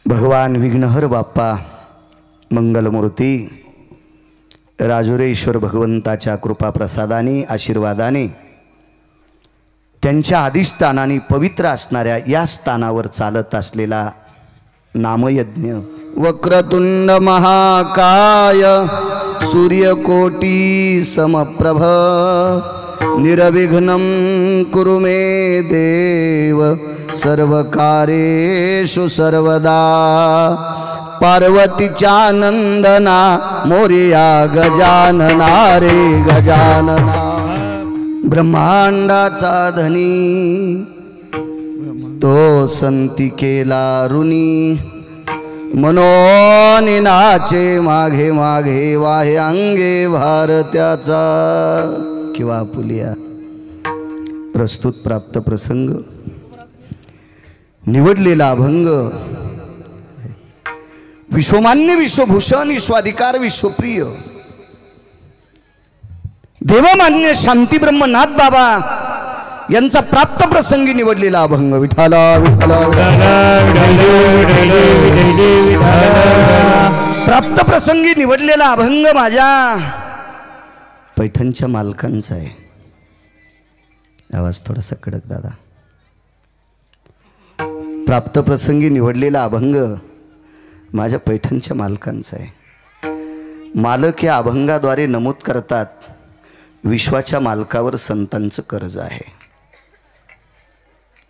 भगवान विघ्नहर बाप्पा मंगलमूर्ती राजुरेश्वर भगवंताच्या कृपा प्रसादाने आशीर्वादाने त्यांच्या आदिस्थानाने पवित्र असणाऱ्या या स्थानावर चालत असलेला नामयज्ञ वक्रतुंड महाकाय सूर्यकोटी समप्रभ निर्विघ्नं कुरु मे देव सर्वकार्येषु सर्वदा पार्वतीच्या नंदना मोरया गजानना रे गजानना ब्रह्मांडाचा धनी तो संती केला ऋणी मनोनी नाचे मागे मागे वाहे अंगे भारत्याचा किंवा पुलिया प्रस्तुत प्राप्त प्रसंग निवडलेला अभंग विश्वमान्य विश्वभूषण विश्वाधिकार विश्वप्रिय देवमान्य शांती ब्रह्मनाथ बाबा यांचा प्राप्त प्रसंगी निवडलेला अभंग विठाला विठाला प्राप्त प्रसंगी निवडलेला अभंग माझ्या पैठणच्या मालकांचा आहे। आवाज थोडासा कडक दादा। प्राप्त प्रसंगी निवडलेला अभंग माझ्या पैठणच्या मालकांचा आहे। मालक या अभंगाद्वारे नमूद करतात विश्वाच्या मालकावर संतांचं कर्ज आहे।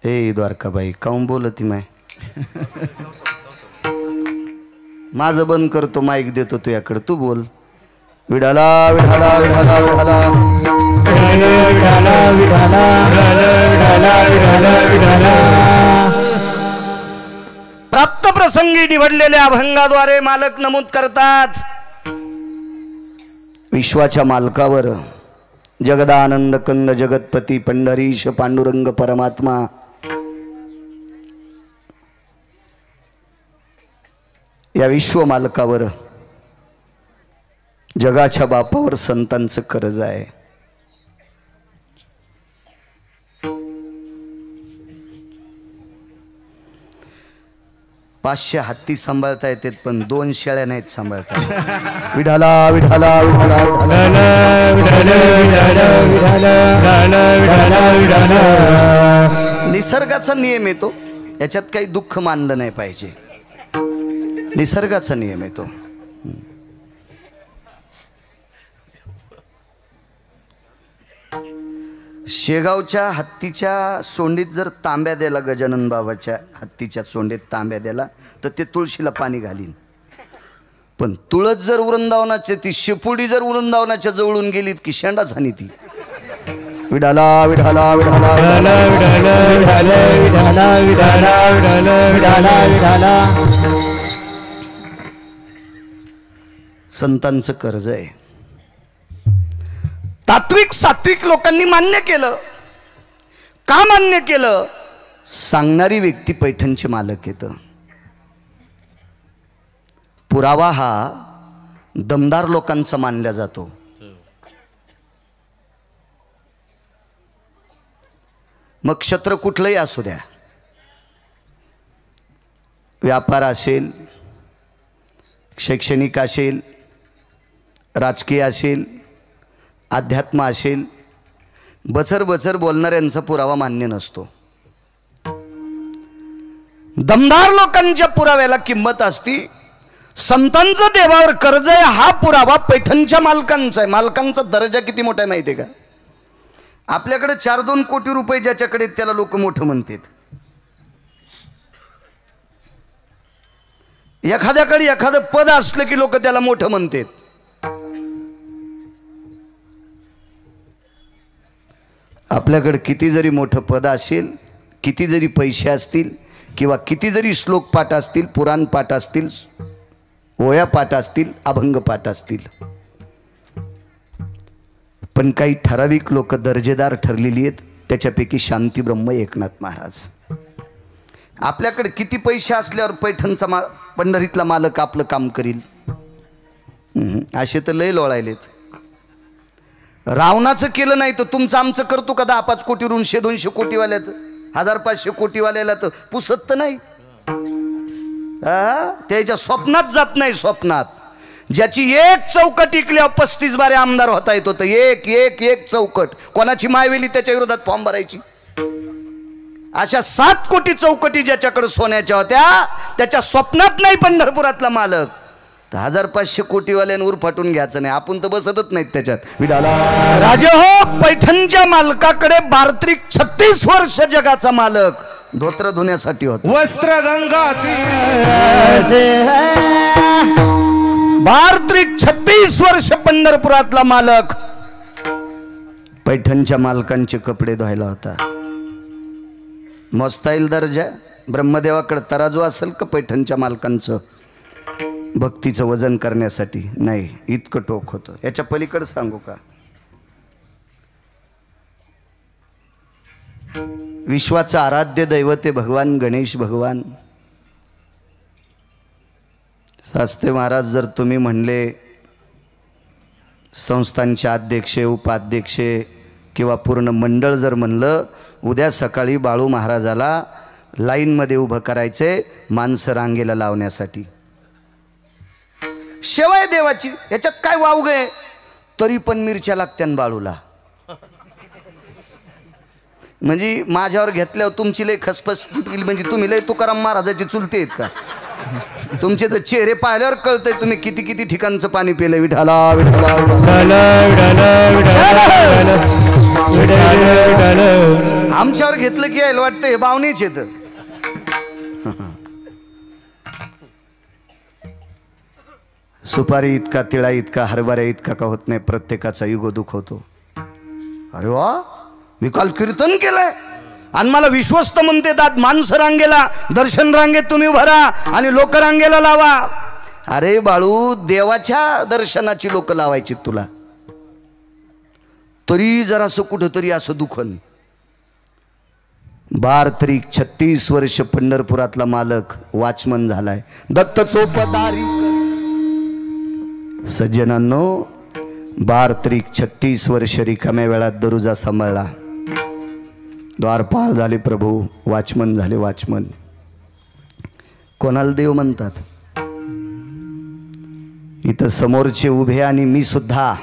ए द्वारकाबाई काऊन बोलती माय माझं बंद करतो माईक देतो तुझ्याकडे तू बोल। विठाला विठाला विठाला विठाला विठाला विठाला विठाला प्राप्त प्रसंगी निवडलेल्या अभंगाद्वारे मालक नमूद करतात विश्वाच्या मालकावर जगदानंद कंद जगतपती पंढरीश पांडुरंग परमात्मा या विश्व मालकावर जगाच्या बापावर संतांचं कर्ज आहे। पाचशे हत्ती सांभाळता येतात पण 2 शेळ्या नाहीत सांभाळता येत। विठाला विठाला विठाला निसर्गाचा नियम येतो याच्यात काही दुःख मानलं नाही पाहिजे। निसर्गाचा नियम येतो। शेगावच्या हत्तीच्या सोंडीत जर तांब्या द्याला गजानन बाबाच्या हत्तीच्या सोंडीत तांब्या द्याला तर ते तुळशीला पाणी घालीन पण तुळस जर वृंदावनाच्या ती शेपुडी जर वृंदावनाच्या जवळून गेलीत की शेंडा झाली ती। विठाला विठाला विठाला विठाला संतांचं कर्ज आहे। तात्विक सात्विक लोकांनी मान्य केलं। का मान्य केलं? सांगणारी व्यक्ती पैठणचे मालक येतं। पुरावा हा दमदार लोकांचा मानला जातो। मग क्षेत्र कुठलंही असू द्या, व्यापार असेल, शैक्षणिक असेल, राजकीय असेल, अध्यात्म असेल, बचर बचर बोलणाऱ्यांचा पुरावा मान्य नसतो। दमदार लोकांच्या पुराव्याला किंमत असती। संतांचं देवावर कर्ज आहे हा पुरावा पैठणच्या मालकांचा आहे। मालकांचा दर्जा किती मोठा आहे माहिती आहे का? आपल्याकडे 4-2 कोटी रुपये ज्याच्याकडे त्याला लोक मोठं म्हणतात। एखाद्याकडे एखादं पद असलं की लोक त्याला मोठं म्हणतात। आपल्याकडे किती जरी मोठं पद असेल, किती जरी पैसे असतील किंवा किती जरी श्लोक पाठ असतील, पुराण पाठ असतील, ओया पाठ असतील, अभंग पाठ असतील, पण काही ठराविक लोक दर्जेदार ठरलेली आहेत। त्याच्यापैकी शांती ब्रह्म एकनाथ महाराज। आपल्याकडे किती पैसे असल्यावर पैठणचा पंढरीतला मालक आपलं काम करील? असे तर लय लोळायलेत। रावणाचं केलं नाही तर तुमचं आमचं करतो का? 10-5 कोटी 100-200 कोटीवाल्याचं 1000-500 कोटीवाल्याला तर पुसत तर नाही। त्याच्या स्वप्नात जात नाही. स्वप्नात ज्याची एक चौकट टिकल्यावर 35 बारे आमदार होता येत होतं. एक एक एक चौकट. कोणाची मायवेली त्याच्या विरोधात फॉर्म भरायची. अशा 7 कोटी चौकटी ज्याच्याकडे सोन्याच्या होत्या त्याच्या स्वप्नात नाही पंढरपुरातला मालक. 1500 कोटीवाल्यांवर फाटून घ्यायचं नाही. आपण तर बसतच नाहीत त्याच्यात. राजे हो, पैठणच्या मालकाकडे 36 वर्ष जगाचा मालक धोत्र धुण्यासाठी होता. वस्त्र गंगा 36 वर्ष पंढरपुरातला मालक पैठणच्या मालकांचे कपडे धुवायला होता. मोजता येईल दर्जा. ब्रह्मदेवाकडे तराजू असेल का पैठणच्या मालकांचं भक्तीचं वजन करण्यासाठी? नाही, इतकं टोक होतं. याच्या पलीकडे सांगू का? विश्वाचं आराध्य दैवत आहे भगवान गणेश भगवान. शास्त्री महाराज जर तुम्ही म्हणले संस्थांचे अध्यक्ष उपाध्यक्ष किंवा पूर्ण मंडळ जर म्हणलं उद्या सकाळी बाळू महाराजाला लाईनमध्ये उभं करायचे माणसं रांगेला लावण्यासाठी, शेवाय देवाची, याच्यात काय वावग आहे? तरी पण मिरच्या लागत्यान बाळूला. म्हणजे माझ्यावर घेतल्यावर तुमची लय खसपस फुटली. म्हणजे तुम्ही लय तुकाराम महाराजाची चुलते आहेत का? तुमचे तर चेहरे पाहिल्यावर कळतंय तुम्ही किती किती ठिकाणचं पाणी पिलंय. विठाला विठाला आमच्यावर घेतलं की यायला वाटतं हे बावणीच येत. सुपारी इतका तिळा इतका हरभऱ्या इतका का होत नाही. प्रत्येकाचा युग दुःख होतो. अरे वा, मी काल कीर्तन केलंय आणि मला विश्वस्त म्हणते दात माणसं रांगेला दर्शन रांगेत तुम्ही भरा आणि लोक रांगेला लावा. अरे बाळू, देवाच्या दर्शनाची लोक लावायची तुला, तरी जरासं कुठंतरी असं दुखन. 36 वर्ष पंढरपुरातला मालक वॉचमन झालाय. दत्त चोपदारी सज्जनांनो, 36 वर्ष रिकाम्या वेळात दरुजा सांभाळला. द्वारपाल झाले प्रभू, वॉचमन झाले वॉचमन. कोणाला देव म्हणतात? इथं समोरचे उभे आणि मी सुद्धा.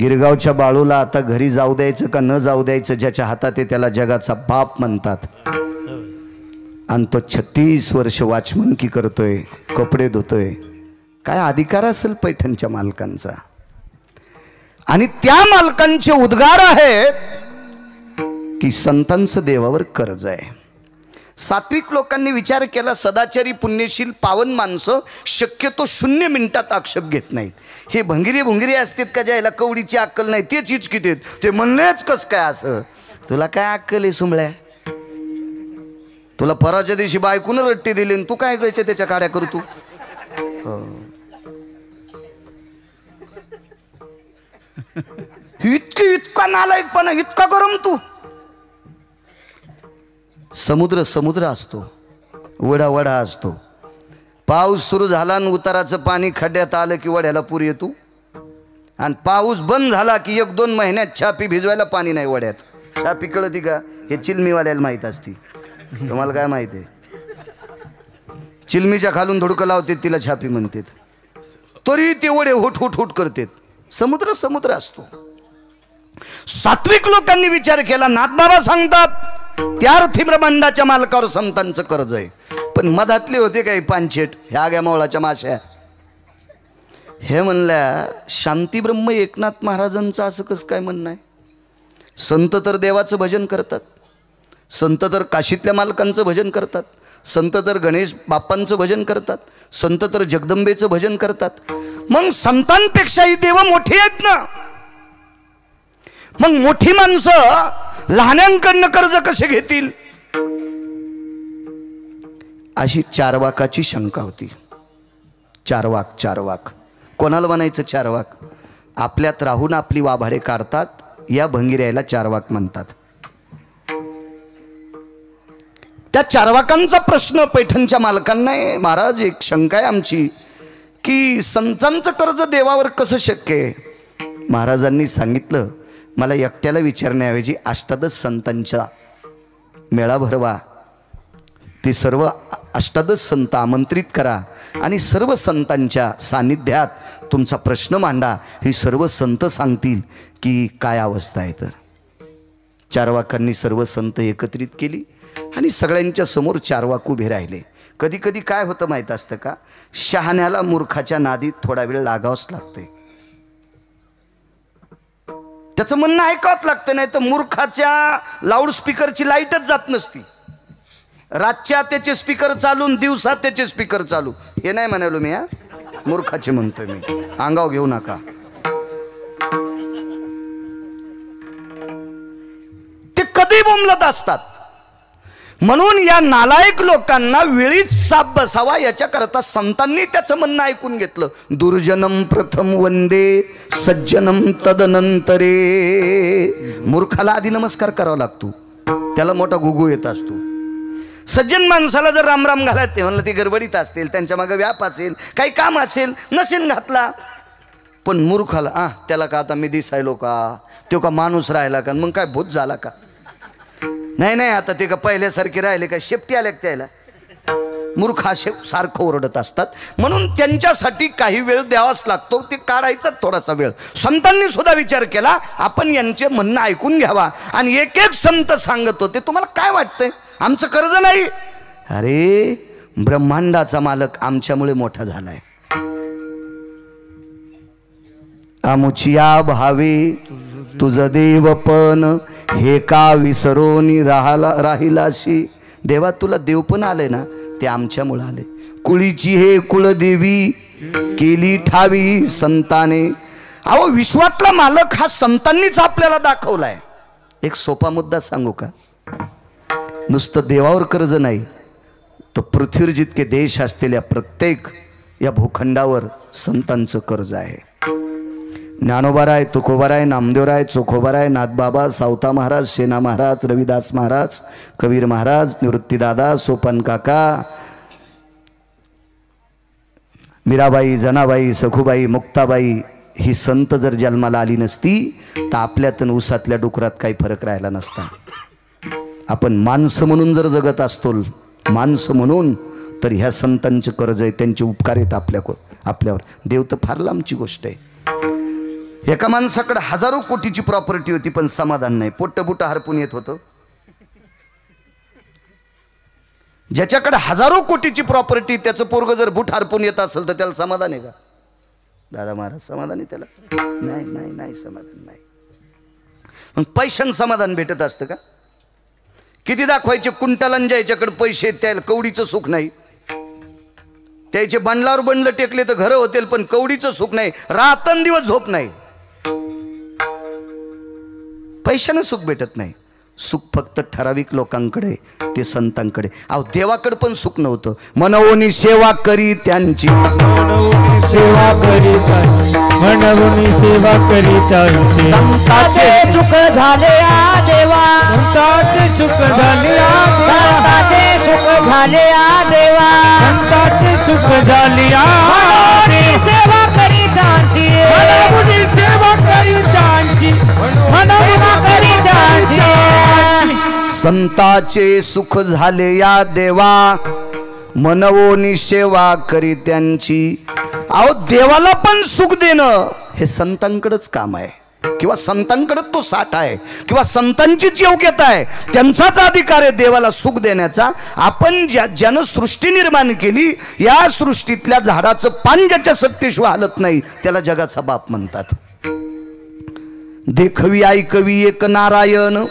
गिरगावच्या बाळूला आता घरी जाऊ द्यायचं का न जाऊ द्यायचं ज्याच्या हातात आहे त्याला जगाचा बाप म्हणतात. आणि तो 36 वर्ष वॉचमनकी करतोय, कपडे धुतोय. काय अधिकार असेल पैठणच्या मालकांचा? आणि त्या मालकांचे उद्गार आहेत की संतांचं देवावर कर्ज आहे. सात्विक लोकांनी विचार केला, सदाचारी पुण्यशील पावन माणसं शक्यतो 0 मिनिटात आक्षेप घेत नाहीत. हे भंगिरी भुंगिरी असतात का ज्याला कवडीची अक्कल नाही तेच हिचकित आहेत. ते म्हणलेच कस काय असं? तुला काय अक्कल आहे सुंबळ्या? तुला परवाच्या दिवशी बायकून रट्टी दिली तू काय करायचे त्याच्या काड्या करू तू? इतका नालायकपणा, इतका गरम तू. समुद्र समुद्र असतो, वडा वडा असतो. पाऊस सुरू झाला आणि उताराचं पाणी खड्ड्यात आलं की वड्याला पूर येतो. आणि पाऊस बंद झाला की 1-2 महिन्यात छापी भिजवायला पाणी नाही वड्यात. छापी कळती का? हे चिलमीवाल्याला माहीत असती. तुम्हाला काय माहिती आहे? चिलमीच्या खालून धुडकं लावते तिला छापी म्हणतात. तरी ते वडे हुट हुट हुट करतात. समुद्र समुद्र असतो. सात्विक लोकांनी विचार केला, नाथबाबा सांगतात त्या अर्थी ब्रह्मांडाच्या मालकावर संतांचं कर्ज आहे. पण मधातले होते काही पानशेट ह्या ग्या मावळाच्या माश्या. हे म्हणल्या शांती ब्रह्म एकनाथ महाराजांचं असं कसं काय म्हणणं आहे? संत तर देवाचं भजन करतात, संत तर काशीतल्या मालकांचं भजन करतात, संत तर गणेश बाप्पांचं भजन करतात, संत तर जगदंबेचं भजन करतात. मग संतांपेक्षाही देव मोठी आहेत ना. मग मोठी माणसं लहान्यांकडनं कर्ज कसे घेतील? अशी चारवाकाची शंका होती. चारवाक कोणाला म्हणायचं? चारवाक आपल्यात राहून आपली वाभाडे काढतात, या भंगिऱ्याला चारवाक म्हणतात. त्या चारवाकांचा प्रश्न पैठणच्या मालकांना आहे. महाराज, एक शंका आहे आमची की संतांचं कर्ज देवावर कसं शक्य आहे? महाराजांनी सांगितलं, मला एकट्याला विचारण्याऐवजी 8 संतांचा मेळा भरवा. ते सर्व अष्टादश संत आमंत्रित करा आणि सर्व संतांच्या सानिध्यात तुमचा प्रश्न मांडा. हे सर्व संत सांगतील की काय अवस्था आहे. तर चारवाकांनी सर्व संत एकत्रित केली आणि सगळ्यांच्या समोर चारवाक उभे राहिले. कधी कधी काय होतं माहीत असतं का, शहाण्याला मूर्खाच्या नादीत थोडा वेळ लागावंच लागते. त्याचं म्हणणं ऐकावंच लागतं, नाही तर मूर्खाच्या लाऊडस्पीकरची लाईटच जात नसती. रातच्या त्याचे स्पीकर चालून दिवसात त्याचे स्पीकर चालू. हे नाही म्हणालो मी, मूर्खाचे म्हणतोय मी, अंगाव घेऊ नका. ते कधी बोंबलत असतात. म्हणून या नालायक लोकांना वेळीच साप बसावा याच्याकरता संतांनी त्याचं म्हणणं ऐकून घेतलं. दुर्जनम प्रथम वंदे सज्जनम तदनंतरे. मूर्खाला आधी नमस्कार करावा लागतो, त्याला मोठा गुगू येत असतो. सज्जन माणसाला जर रामराम घालत ते म्हणलं, ती गडबडीत असतील, त्यांच्या मागे व्याप असेल, काही काम असेल, नसेल घातला. पण मूर्खाला त्याला का आता मी दिसायलो का, तो का माणूस राहिला का, मग काय भूत झाला का, नाही नाही आता ते का पहिल्यासारखे राहिले का, शेपटी आल्या त्याला. मूर्ख असे सारखं ओरडत असतात. म्हणून त्यांच्यासाठी काही वेळ द्यावाच लागतो, ते काढायचा थोडासा वेळ. संतांनी सुद्धा विचार केला आपण यांचे म्हणणं ऐकून घ्यावा. आणि एक एक संत सांगत होते, तुम्हाला काय वाटतंय, आमचं कर्ज नाही. अरे ब्रह्मांडाचा मालक आमच्यामुळे मोठा झालाय. आमुचिया भावे तुझ देवपण, हे का विसरोनी राहिलाशी. देवा तुला देव पण आले ना, ते आमच्यामुळे आले. कुळीची हे कुळदेवी केली ठावी संताने. अहो विश्वातला मालक हा संतांनीच आपल्याला दाखवलाय. एक सोपा मुद्दा सांगू का, नुसतं देवावर कर्ज नाही, तर पृथ्वीवर जितके देश असलेल्या प्रत्येक या भूखंडावर संतांचं कर्ज आहे. ज्ञानोबाराय, तुकोबाराय, नामदेवराय, चोखोबाराय, नाथबाबा, सावता महाराज, सेना महाराज, रविदास महाराज, कबीर महाराज, निवृत्तीदादा, सोपन काका, मीराबाई, जनाबाई, सखुबाई, मुक्ताबाई ही संत जर जन्माला आली नसती तर आपल्यातून उसातल्या डुकरात काही फरक राहिला नसता. आपण माणसं म्हणून जर जगत असतो, माणसं म्हणून, तर ह्या संतांचे कर्ज आहे, त्यांचे उपकार आहेत आपल्यावर. देव तर फार लांबची गोष्ट आहे. एका माणसाकडे हजारो कोटीची प्रॉपर्टी होती पण समाधान नाही, पोट्टबुट हरपून येत होतं. ज्याच्याकडे हजारो कोटीची प्रॉपर्टी, त्याचं पोरग जर बुट हरपून येत असेल तर त्याला समाधान आहे का दादा महाराज? समाधान आहे त्याला? नाही नाही नाही, समाधान नाही. मग पैशान समाधान भेटत असतं का? किती दाखवायचे कुंटलांच्या याच्याकडे पैसे, त्याला कवडीचं सुख नाही. त्याचे बंडलावर बंडलं टेकले तर घरं होतील, पण कवडीचं सुख नाही, रात्रंदिवस झोप नाही. पैशानं सुख भेटत नाही. सुख फक्त ठराविक लोकांकडे, ते संतांकडे. अहो देवाकडे पण सुख नव्हतं. मनवोनी सेवा करी त्यांची, मनवोनी सेवा करी त्यांची, मनवोनी सेवा करी त्यांची. संताचे सुख झाले आ देवा, संताचे सुख झाले आ देवा, संताचे सुख झाले आ देवा, संताचे सुख झाले आ मनवोनी सेवा करी त्यांची, मनवोनी सेवा करी त्यांची, मनवोनी करी त्यांची. संताचे सुख झाले या देवा, मनवोनी सेवा करी त्यांची. अहो देवाला पण सुख देणं हे संतांकडेच काम आहे, किंवा संतांकडे तो साठ आहे, किंवा संतांचीच योग्यता आहे, त्यांचाच अधिकार आहे देवाला सुख देण्याचा. आपण ज्यानं सृष्टी निर्माण केली, या सृष्टीतल्या झाडाचं पान ज्याच्या सत्तेशिवाय हलत नाही त्याला जगाचा बाप म्हणतात. देखवी ऐकवी एक नारायण.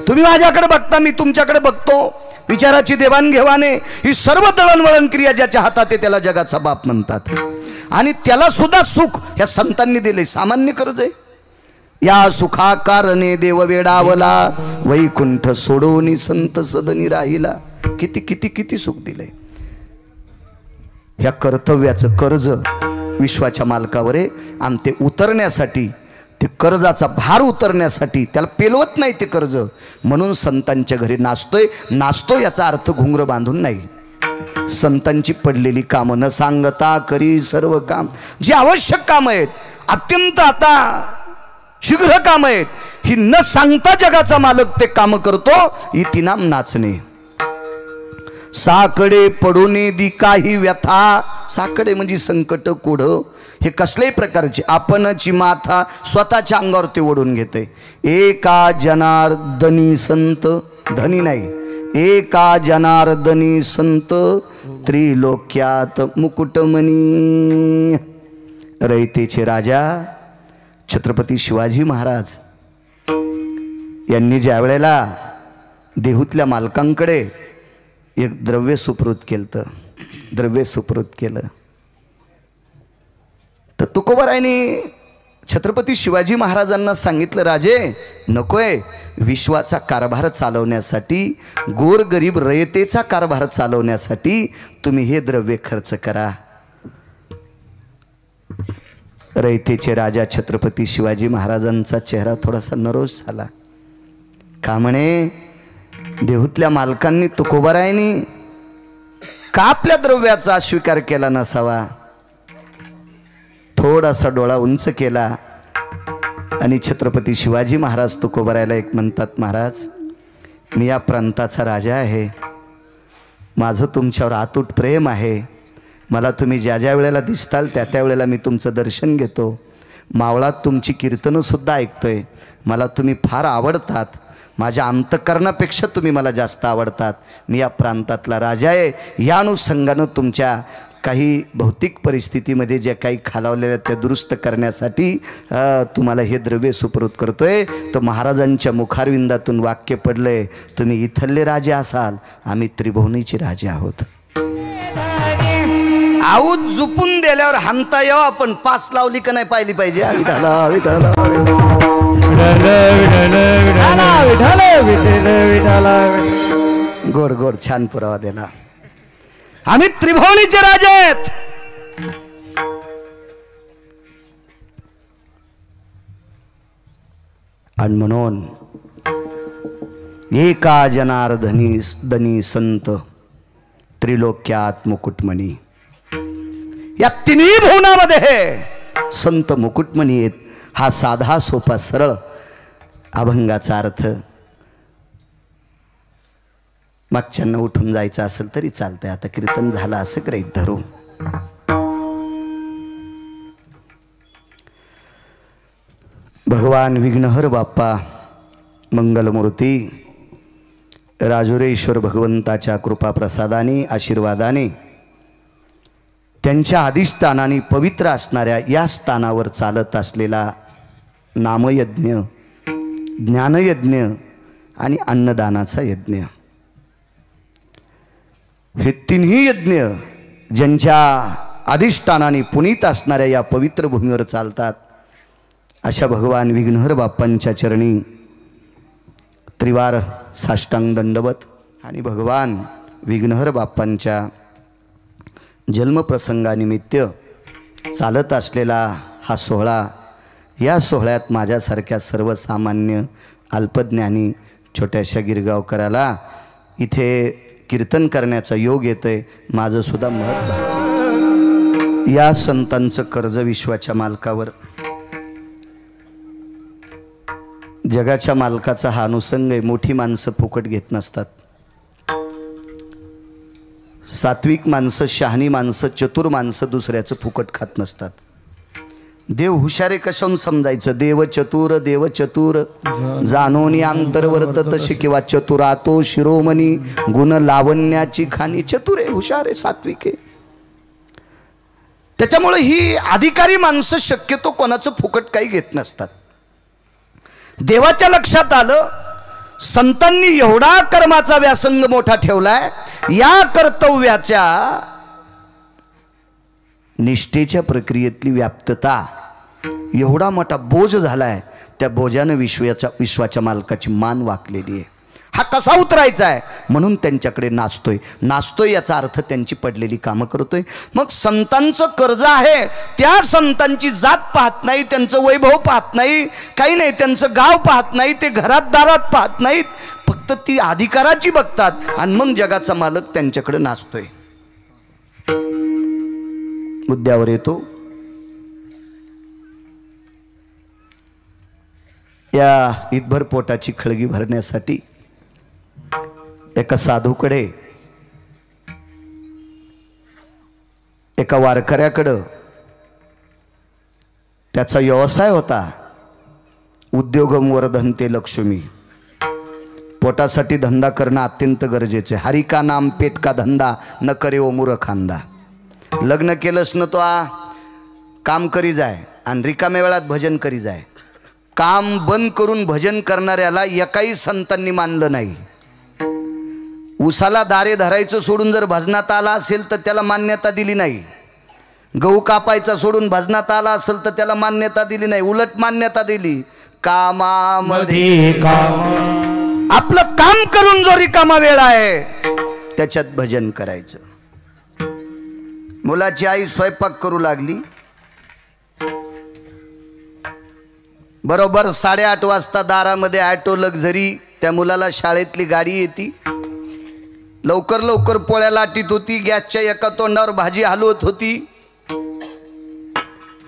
तुम्ही माझ्याकडे बघता, मी तुमच्याकडे बघतो, विचाराची देवाणघेवाणे ही सर्व दळणवळण क्रिया ज्याच्या हातात आहे त्याला जगाचा बाप म्हणतात. आणि त्याला सुद्धा सुख ह्या संतांनी दिले, सामान्य कर्ज आहे. या सुखा कारणे देव वेडावला, वैकुंठ सोडोनी संत सदनी राहिला. किती किती किती सुख दिले. ह्या कर्तव्याचं कर्ज विश्वाच्या मालकावर आहे, आणि ते उतरण्यासाठी, ते कर्जाचा भार उतरण्यासाठी त्याला पेलवत नाही ते कर्ज. म्हणून संतांच्या घरी नाचतो याचा अर्थ घुंगर बांधून नाही. संतांची पडलेली कामं न सांगता करी सर्व काम. जी आवश्यक कामं आहेत, अत्यंत आता शीघ्र कामं आहेत, ही न सांगता जगाचा मालक ते कामं करतो. इतिनाम नाचणे. साकडे पडूने दी काही व्यथा, साकडे म्हणजे संकट कोढ, हे कसल्याही प्रकारचे आपणची माथा स्वतःच्या अंगावर ते ओढून घेते. एका जनार्दनी संत, धनी नाही, एका जनार्दनी संत त्रिलोक्यात मुकुटमणी. रयतेचे राजा छत्रपती शिवाजी महाराज यांनी ज्या वेळेला देहूतल्या मालकांकडे एक द्रव्य सुपूर्द केलं तर तुकोबारायने छत्रपती शिवाजी महाराजांना सांगितलं, राजे नकोय, विश्वाचा कारभार चालवण्यासाठी, गोरगरीब रयतेचा कारभार चालवण्यासाठी तुम्ही हे द्रव्य खर्च करा. रयतेचे राजा छत्रपती शिवाजी महाराजांचा चेहरा थोडासा नरोष झाला. का म्हणे, देहूतल्या मालकांनी तुकोबारायनी का आपल्या द्रव्याचा स्वीकार केला नसावा. थोडासा डोळा उंच केला आणि छत्रपती शिवाजी महाराज तुकोबारायला एक म्हणतात, महाराज मी या प्रांताचा राजा आहे, माझं तुमच्यावर अतूट प्रेम आहे, मला तुम्ही ज्या ज्या वेळेला दिसताल त्या त्या वेळेला मी तुमचं दर्शन घेतो, मावळात तुमची कीर्तनंसुद्धा ऐकतोय, मला तुम्ही फार आवडतात, माझ्या अंतकरणापेक्षा तुम्ही मला जास्त आवडतात, मी या प्रांतातला राजा आहे, या अनुषंगानं तुमच्या काही भौतिक परिस्थितीमध्ये जे काही खालावलेल्या त्या दुरुस्त करण्यासाठी तुम्हाला हे द्रव्य सुपूर्द करतोय. तर महाराजांच्या मुखारविंदातून वाक्य पडलंय, तुम्ही इथले राजे असाल, आम्ही त्रिभुवनीचे राजे आहोत. आऊत झुपून दिल्यावर हानता यावं, आपण पास लावली का नाही पाहिली पाहिजे. गोड गोड छान पुरावा दिला, आम्ही त्रिभुवनीचे राजे आहेत. आणि म्हणून एका जनार्दनी संत त्रिलोक्यात मुकुटमणी, या तिन्ही भुवनामध्ये संत मुकुटमणी आहेत. हा साधा सोपा सरळ अभंगाचा अर्थ. मागच्यांना उठून जायचं असेल तरी चालतंय, आता कीर्तन झालं असं गृहीत धरू. भगवान विघ्नहर बाप्पा मंगलमूर्ती राजुरेश्वर भगवंताच्या कृपा प्रसादाने आशीर्वादाने त्यांच्या अधिष्ठानाने पवित्र असणाऱ्या या स्थानावर चालत असलेला नामयज्ञ, ज्ञानयज्ञ आणि अन्नदानाचा यज्ञ, हे तिन्ही यज्ञ ज्यांच्या अधिष्ठानाने पुनीत असणाऱ्या या पवित्र भूमीवर चालतात, अशा भगवान विघ्नहर बाप्पांच्या चरणी त्रिवार साष्टांग दंडवत आणि भगवान विघ्नहर बाप्पांच्या जन्मप्रसंगानिमित्त चालत असलेला हा सोहळा, या सोहळ्यात माझ्यासारख्या सर्वसामान्य अल्पज्ञानी छोट्याशा गिरगावकराला इथे कीर्तन करण्याचा योग येतोय. माझं सुद्धा मत झालं. या संतांचं कर्ज विश्वाच्या मालकावर, जगाच्या मालकाचा हा अनुषंग आहे. मोठी माणसं फुकट घेत नसतात, सात्विक माणसं, शहाणी माणसं, चतुर माणसं दुसऱ्याचं फुकट खात नसतात. देव हुशारे कशाहून समजायचं, देव चतुर जाणोनी अंतर्वर्तत शिकिवा, चतुरातो शिरोमणी गुण लावण्याची खाणी. चतुर आहे, हुशार आहे, सात्विक आहे. त्याच्यामुळे ही अधिकारी माणसं शक्यतो कोणाचं फुकट काही घेत नसतात. देवाच्या लक्षात आलं, संतांनी एवढा कर्माचा व्यासंग मोठा ठेवलाय, या कर्तव्याच्या निष्ठेच्या प्रक्रियेतली व्याप्तता एवढा मोठा बोज झालाय, त्या बोजानं विश्वाच्या मालकाची मान वाकलेली आहे. हा कसा उतरायचा आहे म्हणून त्यांच्याकडे नाचतोय याचा अर्थ त्यांची पडलेली कामं करतोय. मग संतांचं कर्ज आहे, त्या संतांची जात पाहत नाही, त्यांचं वैभव पाहत नाही, काही नाही, त्यांचं गाव पाहत नाही, ते घरात दारात पाहत नाहीत, फक्त ती अधिकाराची बघतात आणि मग जगाचा मालक त्यांच्याकडे नाचतोय. मुद्द्यावर येतो. या ईदभर पोटाची खळगी भरण्यासाठी एका साधूकडे एका वारकऱ्याकडं त्याचा व्यवसाय होता, उद्योगम वर्धन्ते लक्ष्मी. पोटासाठी धंदा करणं अत्यंत गरजेचं आहे. हरी का नाम पेट का धंदा न करे ओ मूर्खांदा. लग्न केलंस न तो काम करी जाय आणि रिकाम्या वेळात भजन करी जाय. काम बंद करून भजन करणाऱ्याला एकाही संतांनी मानलं नाही. उसाला दारे धरायचं सोडून जर भजनात आला असेल तर त्याला मान्यता दिली नाही. गहू कापायचा सोडून भजनात आला असेल तर त्याला मान्यता दिली नाही. उलट मान्यता दिली कामामध्ये काम. आपलं काम करून जो रिकामा वेळ आहे त्याच्यात भजन करायचं. मुलाची आई स्वयंपाक करू लागली. बरोबर 8:30 वाजता दारामध्ये ऑटो लक्झरी त्या मुलाला शाळेतली गाडी येते. लवकर लवकर पोळ्या लाटीत होती. गॅसच्या एका तोंडावर भाजी हलवत होती.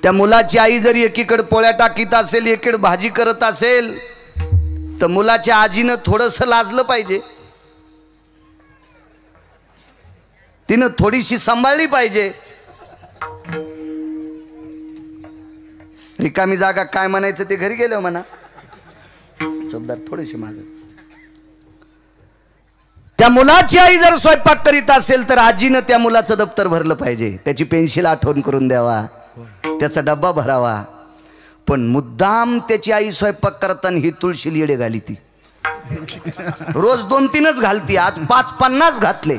त्या मुलाची आई जर एकीकडे पोळ्या टाकीत असेल एकीकडे भाजी करत असेल तर मुलाच्या आजीनं थोडंसं लाजलं पाहिजे. तिनं थोडीशी सांभाळली पाहिजे. रिकामी जागा काय म्हणायचं ते घरी गेलो म्हणा. चौकदार थोडीशी माग. त्या मुलाची आई जर स्वयंपाक करीत असेल तर आजीनं त्या मुलाचं दप्तर भरलं पाहिजे. त्याची पेन्सिल आठवण करून द्यावा, त्याचा डब्बा भरावा. पण मुद्दाम त्याची आई स्वयंपाक करताना ही तुळशी येडे घाली ती. रोज 2-3च घालती. आज 5-50 घातले.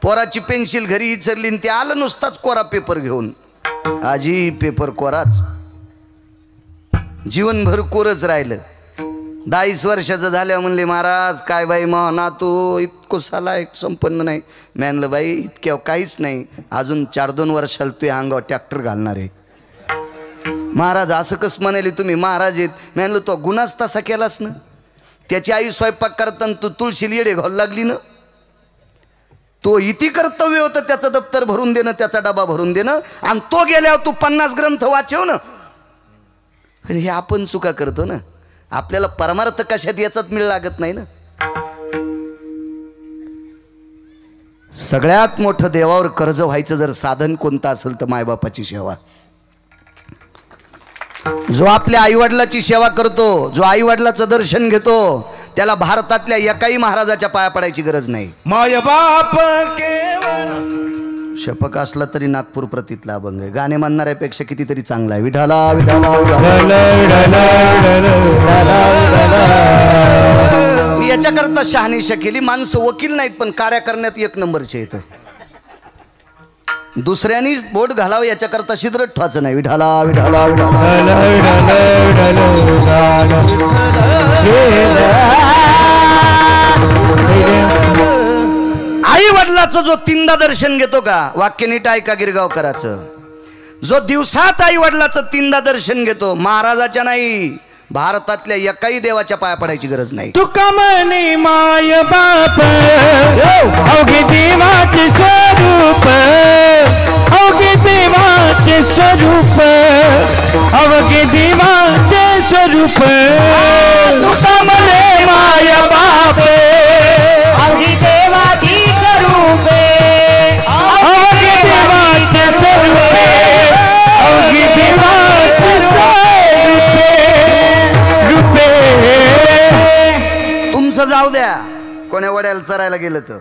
पोराची पेन्सिल घरी विचारली आणि ते आलं नुसताच कोरा पेपर घेऊन. आजी पेपर कोराच. जीवनभर कोरच राहिलं. 22 वर्षाचं झाल्या म्हणले महाराज काय बाई ना तू इतकं साला एक संपन्न नाही. मी म्हणलं बाई इतक्या काहीच नाही, अजून 4-2 वर्षाला तू अंगावर ट्रॅक्टर घालणार आहे. महाराज असं कसं म्हणाले तुम्ही महाराज आहेत. मी म्हणलं तो गुन्हाच तसा केलास ना. त्याची आई स्वयंपाक करताना तू तुळशी येडे घालू लागली ना. तो इति कर्तव्य होतं त्याचं दप्तर भरून देणं, त्याचा डबा भरून देणं. आणि तो गेल्यावर तू 50 ग्रंथ वाचव ना. हे आपण चुका करतो ना. आपल्याला परमार्थ कशात याचाच मिळ लागत नाही ना. सगळ्यात मोठं देवावर कर्ज व्हायचं जर साधन कोणतं असेल तर मायबापाची सेवा. जो आपल्या आईवडिलाची सेवा करतो, जो आईवडिलाचं दर्शन घेतो, त्याला भारतातल्या एकाही महाराजाच्या पाया पडायची गरज नाही. माय बाप केवळ शपक असला तरी नागपूर प्रतीतला अभंग आहे. गाणे म्हणणाऱ्यापेक्षा कितीतरी चांगला आहे. विठाला विठाला मी याच्याकरता शहानिशा केली. माणसं वकील नाहीत पण कार्य करण्यात 1 नंबरचे येतं. दुसऱ्यांनी बोट घालावं याच्याकरता शिद्रट ठेवायचं नाही. विठाला विठाला आई वडिलाचं जो 3दा दर्शन घेतो का, वाक्य नीट ऐका गिरगावकराचं, जो दिवसात आई वडिलाचं 3दा दर्शन घेतो, महाराजाच्या नाही भारतातल्या एकाही देवाच्या पाया पडायची गरज नाही. तुका म्हणे माय बाप अवघे देवाचे स्वरूप, अवघे देवाचे स्वरूप, अवघे देवाचे स्वरूप. तुका म्हणे माय बाप अवघे देवाची स्वरूपे, अवघे देवाचे स्वरूप, अवघे देवाचे तुमचं जाऊ द्या. कोण्या वड्याला चरायला गेलं तर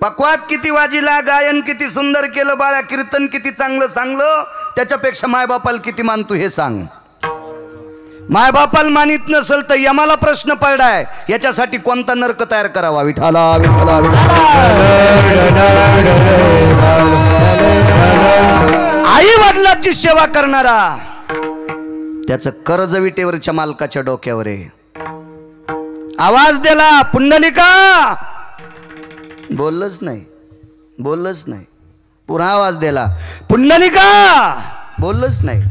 पक्वात किती वाजीला, गायन किती सुंदर केलं बाळा, कीर्तन किती चांगलं सांगलं, त्याच्यापेक्षा मायबापाला किती मानतो हे सांग. मायबापाला मानित नसेल तर यमाला प्रश्न पडलाय, याच्यासाठी कोणता नरक तयार करावा. विठाला विठाला आई वडिलांची सेवा करणारा त्याचं कर्ज विटेवरच्या मालकाच्या डोक्यावर आहे. आवाज दिला पुंडलिका, बोललंच नाही, बोललंच नाही. पुन्हा आवाज दिला पुंडलिका, बोललंच नाही.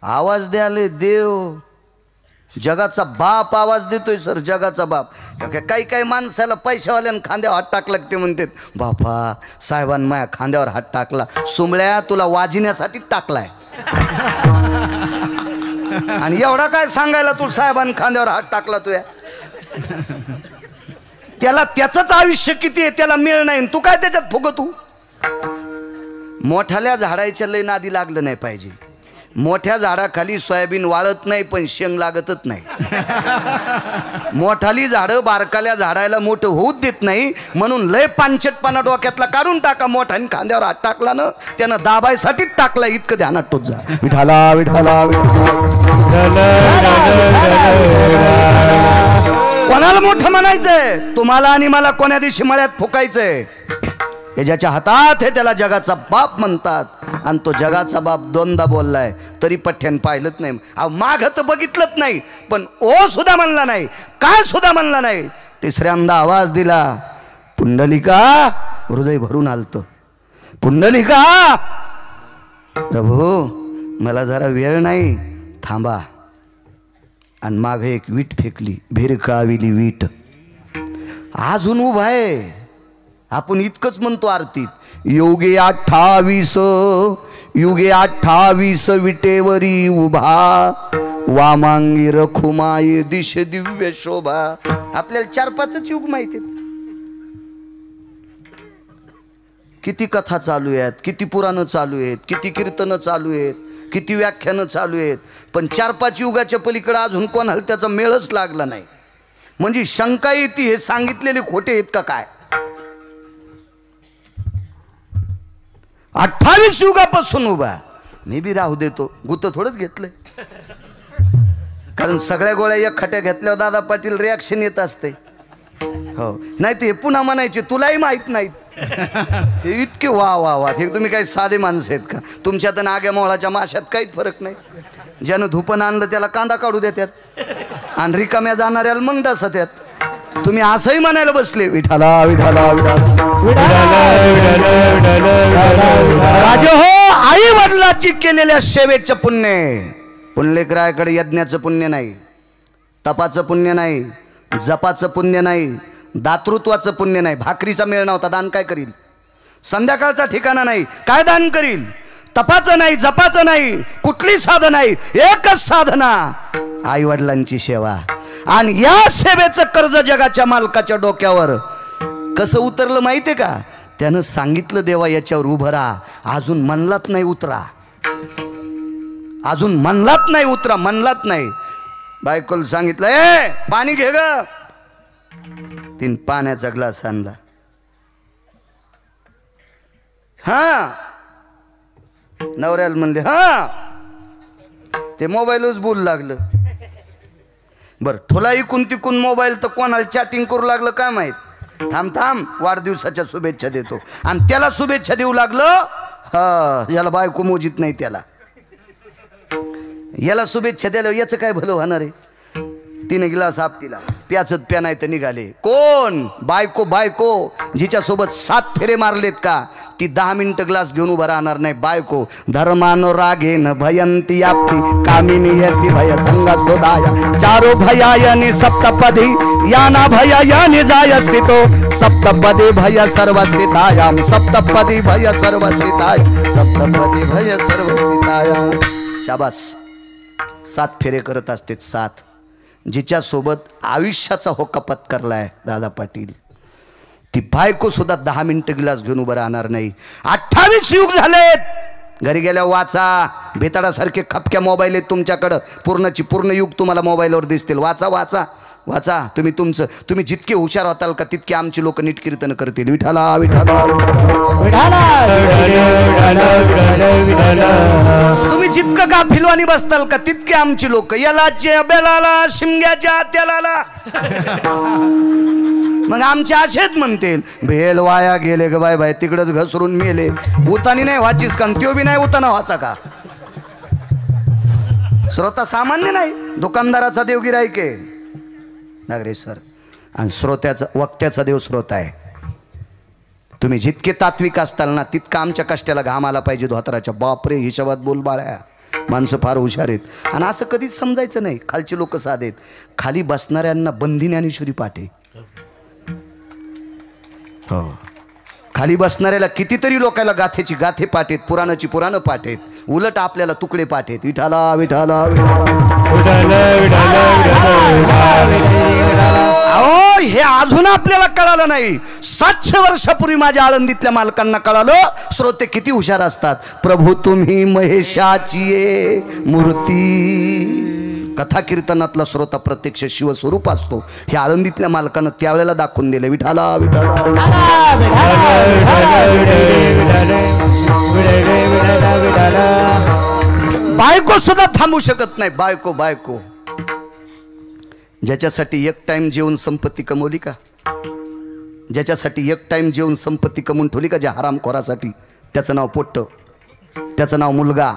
आवाज द्याले देव, जगाचा बाप आवाज देतोय सर, जगाचा बाप. काही काही माणसाला पैशावाल्यानं खांद्यावर हात टाकला ते म्हणतात बापा साहेबांनी माझ्या खांद्यावर हात टाकला. सुंबळ्या तुला वाजिण्यासाठी टाकलाय. आणि एवढा काय सांगायला तू साहेबांनी खांद्यावर हात टाकला तुया. त्याला त्याचंच आयुष्य किती आहे त्याला मिळ नाही, तू काय त्याच्यात फुगतू. मोठ्याल्या झाडाच्या लय नादी लागलं नाही पाहिजे. मोठ्या झाडाखाली सोयाबीन वाळत नाही पण शेंग लागतच नाही. मोठाली झाडं बारकाल्या झाडाला मोठं होऊच देत नाही. म्हणून लय पांचटपणा डोक्यातला काढून टाका. मोठ्याने खांद्यावर हात टाकला ना त्यानं दाबायसाठीच टाकला. इतकं ध्यानात टोच जा. विठाला विठाला कोणाला मोठं म्हणायचंय? तुम्हाला आणि मला कोण्या दिवशी मळ्यात फुकायचंय? हे ज्याच्या हातात हे त्याला जगाचा बाप म्हणतात. आणि तो जगाचा बाप दोनदा बोललाय तरी पठ्ठ्यान पाहिलंच नाही. माग तर बघितलंच नाही पण ओ सुद्धा म्हणला नाही, काय सुद्धा म्हणला नाही. तिसऱ्यांदा आवाज दिला, पुंडलिका. हृदय भरून आलत. पुंडलिका प्रभू मला जरा वेळ नाही, थांबा. आणि माग एक वीट फेकली, भिरकाविली वीट. अजून उभा आहे. आपण इतकंच म्हणतो आरतीत, योगे 28 युगे 28 विटेवरी उभा, वामांगी रखुमाये दिश दिव्य शोभा. आपल्याला 4-5 युग माहिती आहेत. किती कथा चालू आहेत, किती पुराणं चालू आहेत, किती कीर्तनं चालू आहेत, किती व्याख्यानं चालू आहेत. पण 4-5 युगाच्या पलीकडे अजून कोणाला त्याचा मेळच लागला नाही. म्हणजे शंका येते हे सांगितलेले खोटे आहेत का काय? 28 युगापासून उभा. मी बी राहू देतो, गुत थोडंच घेतलंय. कारण सगळ्या गोळ्या एक खट्या घेतल्यावर दादा पाटील रिॲक्शन येत असते. हो नाही ते पुन्हा म्हणायचे तुलाही माहित नाहीत. हे इतके वा वा वा. हे तुम्ही काही साधे माणसं आहेत का? तुमच्यात नाग्या मोळाच्या माशात काहीच फरक नाही. ज्यानं धुपन आणलं त्याला कांदा काढू देतात आणि रिकाम्या जाणाऱ्याला मग डसत्यात. तुम्ही असंही म्हणायला बसले, विठाला विठाला राजे हो. आई वडिलाची केलेल्या सेवेचं पुण्य. पुंडलिकरायाकडे यज्ञाचं पुण्य नाही, तपाचं पुण्य नाही, जपाचं पुण्य नाही, दातृत्वाचं पुण्य नाही. भाकरीचा मेळ नव्हता, दान काय करील? संध्याकाळचा ठिकाणा नाही, काय दान करील? तपाचं नाही, जपाचं नाही, कुठली साधना नाही, एकच साधना आई वडिलांची सेवा. आणि या सेवेचं कर्ज जगाच्या मालकाच्या डोक्यावर कसं उतरलं माहितीये का? त्यानं सांगितलं देवा याच्यावर उभं राहा. अजून म्हणलात नाही उतरा, अजून म्हणलात नाही उतरा, म्हणलात नाही. बायकोला सांगितलं ए पाणी घे ग. तीन पाण्याचा ग्लास आणला. हा नवऱ्याला म्हणले हा. ते मोबाईलच बोलू लागलं. बर ठोला इकून तिकून मोबाईल तर कोणाला चॅटिंग करू लागलं काय माहित. थांब थांब वाढदिवसाच्या शुभेच्छा देतो. आणि त्याला शुभेच्छा देऊ लागलं. हा याला बायको मोजीत नाही, त्याला याला शुभेच्छा द्यायला याचं काय भलं होणार आहे? तिने गिलास आपतीला प्याचत प्या नाही तर निघाले. कोण? बायको. बायको जिच्यासोबत 7 फेरे मारलेत का ती 10 मिनिटं ग्लास घेऊन उभा राहणार नाही. बायको धर्मानो रागेन भयंती आपती कामिनी यती भय संगस्तोदाया चारो भयायनी सप्तपदी याना भयायनी जायस्थितो सप्तपदी भय सर्वस्थितायाम सप्तपदी भय सर्वस्थिताय सप्तपदी भय सर्वस्थितायाम. शाबास. 7 फेरे करत असते. 7 जिच्यासोबत आयुष्याचा होका पत्करलाय दादा पाटील, ती बायको सुद्धा 10 मिनिटं गिलास घेऊन उभं राहणार नाही. 28 युग झालेत. घरी गेल्या वाचा. बेताडासारखे खपक्या मोबाईल आहेत तुमच्याकडं. पूर्णची पूर्ण युग तुम्हाला मोबाईलवर दिसतील. वाचा वाचा वाचा. तुम्ही जितके हुशार होताल का तितके आमची लोक नीट कीर्तन करतील. विठाला विठाला तुम्ही जितकं गाफिलवाणी बसताल का तितके आमची लोक यालाच्या बेलाला शिमग्याच्या त्याला. मग आमचे असेच म्हणतील भेल वाया गेले ग बाय बाय तिकडच घसरून मेले. उतानी नाही वाचीस का? त्यो बी नाही उताना वाचा का? श्रोता सामान्य नाही, दुकानदाराचा देव गिरायके नागरेश्वर. आणि श्रोत्याचा वक्त्याचा देव श्रोता आहे. तुम्ही जितके तात्विक असताल ना तितका आमच्या कष्टाला घाम आला पाहिजे धोत्राच्या. बापरे हिशोबात बोल बाळ्या. माणसं फार हुशार आहेत. आणि असं कधीच समजायचं नाही खालचे लोक साधे आहेत. खाली बसणाऱ्यांना बंदी ज्ञानेश्वरी पाठ आहे. हो खाली बसणाऱ्याला कितीतरी लोकांना गाथेची गाथे पाठ आहेत, पुराणाची पुराणं पाठ आहेत. उलट आपल्याला तुकडे पाठ आहेत. विठाला विठाला अहो हे अजून आपल्याला कळालं नाही. 700 वर्षापूर्वी माझ्या आळंदीतल्या मालकांना कळालं. श्रोते किती हुशार असतात. प्रभू तुम्ही महेशाची मूर्ती. कथा कीर्तनातला श्रोता प्रत्यक्ष शिवस्वरूप असतो. हे आळंदीतल्या मालकानं त्यावेळेला दाखवून दिले. विठाला विठाला. बायको सुद्धा थांबू शकत नाही. बायको ज्याच्यासाठी एक टाइम जेवून संपत्ती कमवली का, ज्याच्यासाठी एक टाइम जेवून संपत्ती कमवून ठेवली का, ज्या हरामखोरासाठी, त्याचं नाव पोट्ट, त्याचं नाव मुलगा.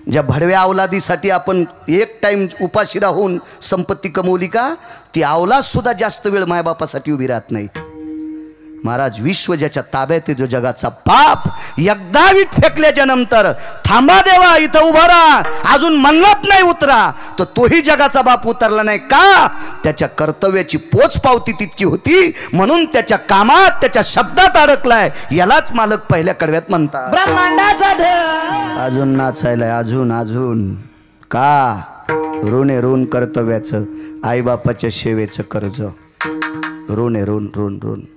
ज्या भडव्या अवलादीसाठी आपण एक टाइम उपाशी राहून संपत्ती कमवली का, ती अवलाद सुद्धा जास्त वेळ मायबापासाठी उभी राहत नाही. महाराज, विश्व ज्याच्या ताब्यात आहे, जो जगाचा बाप, एकदा वीट फेकल्याच्या नंतर थांबा देवा इथं उभा राहा, अजून म्हणत नाही उतरा, तर तोही जगाचा बाप उतरला नाही का? त्याच्या कर्तव्याची पोच पावती तितकी होती, म्हणून त्याच्या कामात, त्याच्या शब्दात अडकलाय. यालाच मालक पहिल्या कडव्यात म्हणतात. ब्रह्मांडाचा अजून नाचायलाय, अजून का? ऋण कर्तव्याचं, आईबापाच्या सेवेचं कर्ज. रोण.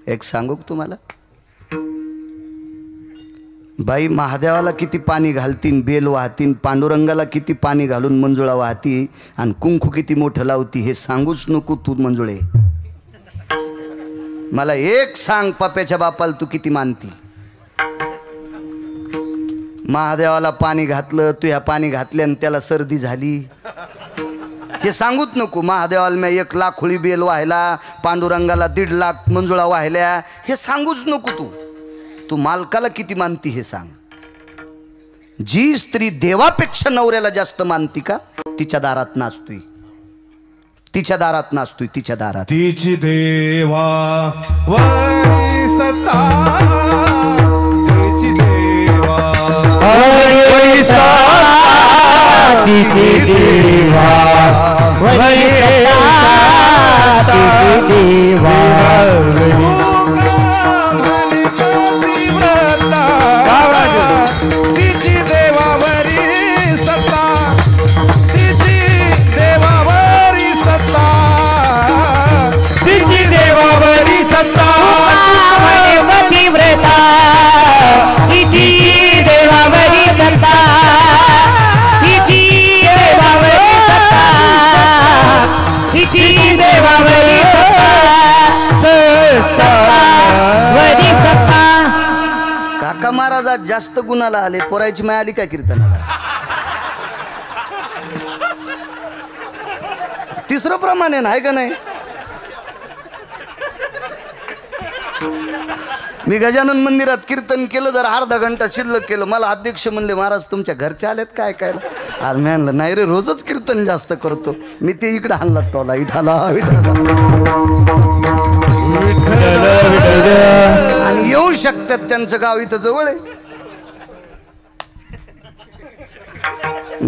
एक सांगू तुम्हाला, बाई महादेवाला किती पाणी घालतीन, बेल वाहतीन, पांडुरंगाला किती पाणी घालून मंजुळा वाहती, आणि कुंकू किती मोठं लावती, हे सांगूच नको तू मंजुळे. मला एक सांग, पप्याच्या बापाला तू किती मानती? महादेवाला पाणी घातलं, तू ह्या पाणी घातल्यानं त्याला सर्दी झाली, हे सांगूच नको. महादेवाला मी 1 लाख खोळी बेल वाहिला, पांडुरंगाला 1.5 लाख मंजुळा वाहिल्या, हे सांगूच नको. तू मालकाला किती मानती हे सांग. जी स्त्री देवापेक्षा नवऱ्याला जास्त मानती का, तिच्या दारात नाचतोय, तिच्या दारात. तिची देवा वरी सत्ता, तिची देवा वरी सत्ता, तिची देवा वरी सत्ता, तिची देवा तिची देवावरी सत्ता, तिची देवावरी सत्ता, तिची देवावरी सत्ता, पतिव्रता, तिची देवावरी सत्ता, तिची देवावरी सत्ता, तिची देवावरी सत्ता, वरी सत्ता. काका महाराज आज जास्त गुणाला आले. पोरायची माय आली काय कीर्तनाला? तिसरं प्रमाणे आहे का नाही? मी गजानन मंदिरात कीर्तन केलं, जर अर्धा घंटा शिल्लक केलं. मला अध्यक्ष म्हणले, महाराज तुमच्या घरचे आलेत काय काय? आज मी आणलं नाही रे, रोजच कीर्तन जास्त करतो मी. ते इकडे आणला टोला, विठाला आणि येऊ शकतात, त्यांचं गाव इथं जवळ आहे.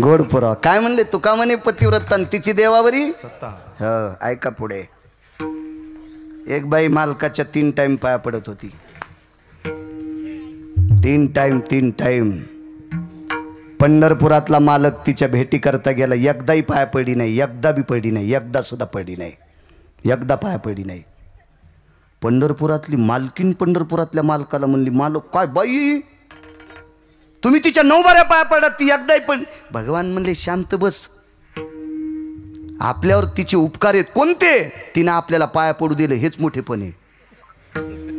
गोड पुरावा. काय म्हणले तुका म्हणे, पतिव्रता तिची देवावरी हो. ऐका पुढे. एक बाई मालकाच्या 3 टाइम पाया पडत होती. 3 टाइम. पंढरपुरातला मालक तिच्या भेटी करता गेला. एकदाही पाया पडली नाही, एकदा बी पडली नाही, एकदा सुद्धा पडली नाही, एकदा पाया पडली नाही. पंढरपुरातली मालकीन पंढरपुरातल्या मालकाला म्हणली, मालक काय बाई तुम्ही तिच्या 9 बाऱ्या पाया पडत, ती एकदाही पण. भगवान म्हणले, शांत बस, आपल्यावर तिचे उपकार आहेत. कोणते? तिनं आपल्याला पाया पडू दिले, हेच मोठेपण आहे.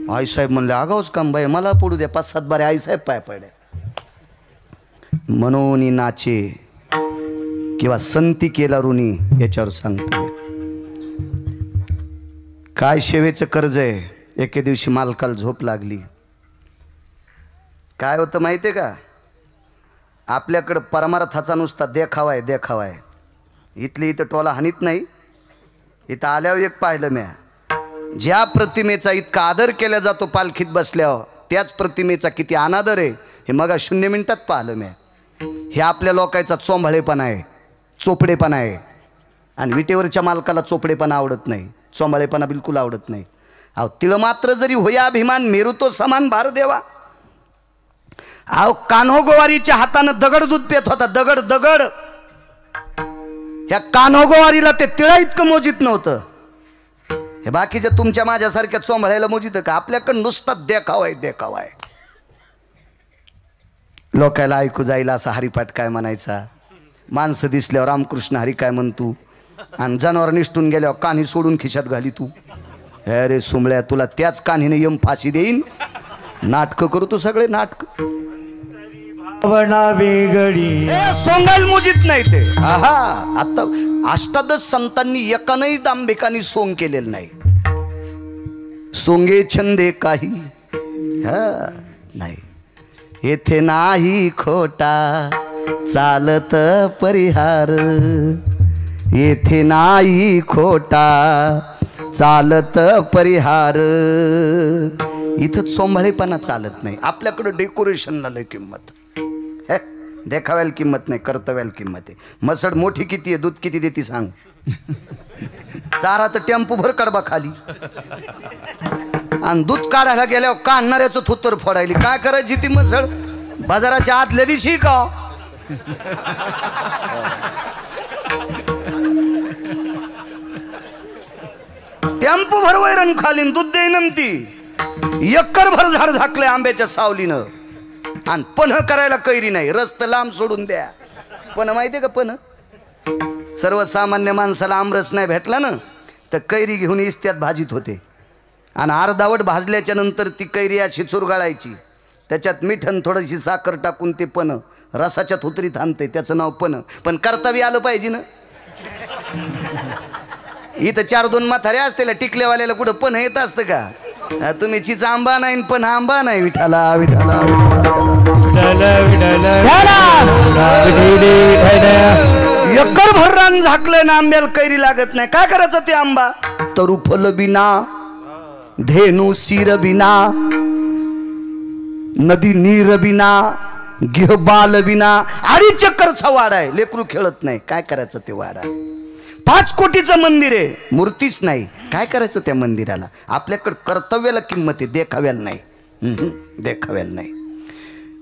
आईसाहेब म्हणले, आगाऊच काम बाई, मला पडू द्या. 5-7 बारे आईसाहेब पाया पडल्या. मनोनी नाचे किंवा संती केला ऋणी, याच्यावर सांगतो. काय सेवेचं कर्ज आहे. एके दिवशी मालकाला झोप लागली. काय होतं माहिती आहे का? आपल्याकडं परमार्थाचा नुसता देखावा आहे. इथली इथं टोला हानीत नाही. इथं आल्यावर एक पाहिलं म्या, ज्या प्रतिमेचा इतका आदर केला जातो पालखीत बसल्यावर, त्याच प्रतिमेचा किती अनादर आहे हे मग 0 मिनिटात पाहिलं म्या. हे आपल्या लोकांचा चोंभाळेपणा आहे, चोपडेपणा आहे. आणि विटेवरच्या मालकाला चोपडेपणा आवडत नाही, चोंभाळेपणा बिलकुल आवडत नाही. अहो, तिळ मात्र जरी होया अभिमान, मेरू तो समान भार देवा. अहो, कान्होगोवारीच्या हातानं दगड दूध पेत होता, दगड. ह्या कान्होगोवारीला ते तिळा इतकं मोजित नव्हतं. हे बाकीच्या तुमच्या माझ्यासारख्या चोंबळायला मोजित का? आपल्याकडं नुसता देखावाय देखावाय. लोकायला ऐकू जाईल असा हरिपाठ काय म्हणायचा, माणसं दिसल्यावर रामकृष्ण हरी काय म्हणतो, आणि जनावर निष्ठून गेल्यावर कान्ही सोडून खिशात घाली तू. अरे सुमळ्या, तुला त्याच कान्हीने यम फाशी देईन. नाटकं करू तू सगळे नाटक. भावना वेगळी सोंगाल मोजित नाही ते. आहा, आता अष्टादश संतांनी एकानंही दांभिकानी सोंग केलेलं नाही. सोंगे छंदे काही हा नाही. येथे नाही खोटा चालत परिहार, येथे नाही खोटा चालत परिहार. इथं चोंबळेपणा चालत नाही. आपल्याकडं डेकोरेशनला लय किंमत, हे देखाव्याला किंमत नाही, कर्तव्याला किंमत आहे. मसड मोठी किती आहे, दूध किती देते सांग. चारा तर टेम्पो भर कडबा खाली, आणि दूध काढायला गेल्यावर काढणाऱ्याचं थुत्तर फोडायली. काय करायची ती मसड? बाजाराच्या आतल्या दिवशी का टेम्पो भर वैरण खालीन दूध देईन ती. एकर भर झाड झाकले आंब्याच्या सावलीनं, आणि पन्ह करायला कैरी नाही. रस्त लांब सोडून द्या. पण माहितीये का, पण सर्वसामान्य माणसाला आमरस नाही भेटला ना तर कैरी घेऊन इस्त्यात भाजीत होते, आणि अर्धावट भाजल्याच्या नंतर ती कैरी अशी चुरगाळायची, त्याच्यात मिठण थोडीशी साखर टाकून ते पण रसाच्या थुतरीत आणते, त्याचं नाव पण कर्तव्य आलं पाहिजे ना. इथं 4-2 म्हातारे असतील टिकलेवाल्याला कुठं पण येत असतं का? तुम्ही चिच आंबा नाही पण आंबा नाही. विठाला विठाला एकर भर रान झाकलं ना, आंब्याला कैरी लागत नाही. काय करायचं ते आंबा? तरु फल बिना, धेनू शिर बिना, नदी नीर बिना, गिह बाल बिना. 2.5 चक्करचा वाडा आहे, लेकरू खेळत नाही. काय करायचं ते वाडा? 5 कोटीचं मंदिर आहे, मूर्तीच नाही. काय करायचं त्या मंदिराला? आपल्याकडं कर्तव्याला किंमत आहे, देखाव्याला नाही. देखाव्याला नाही.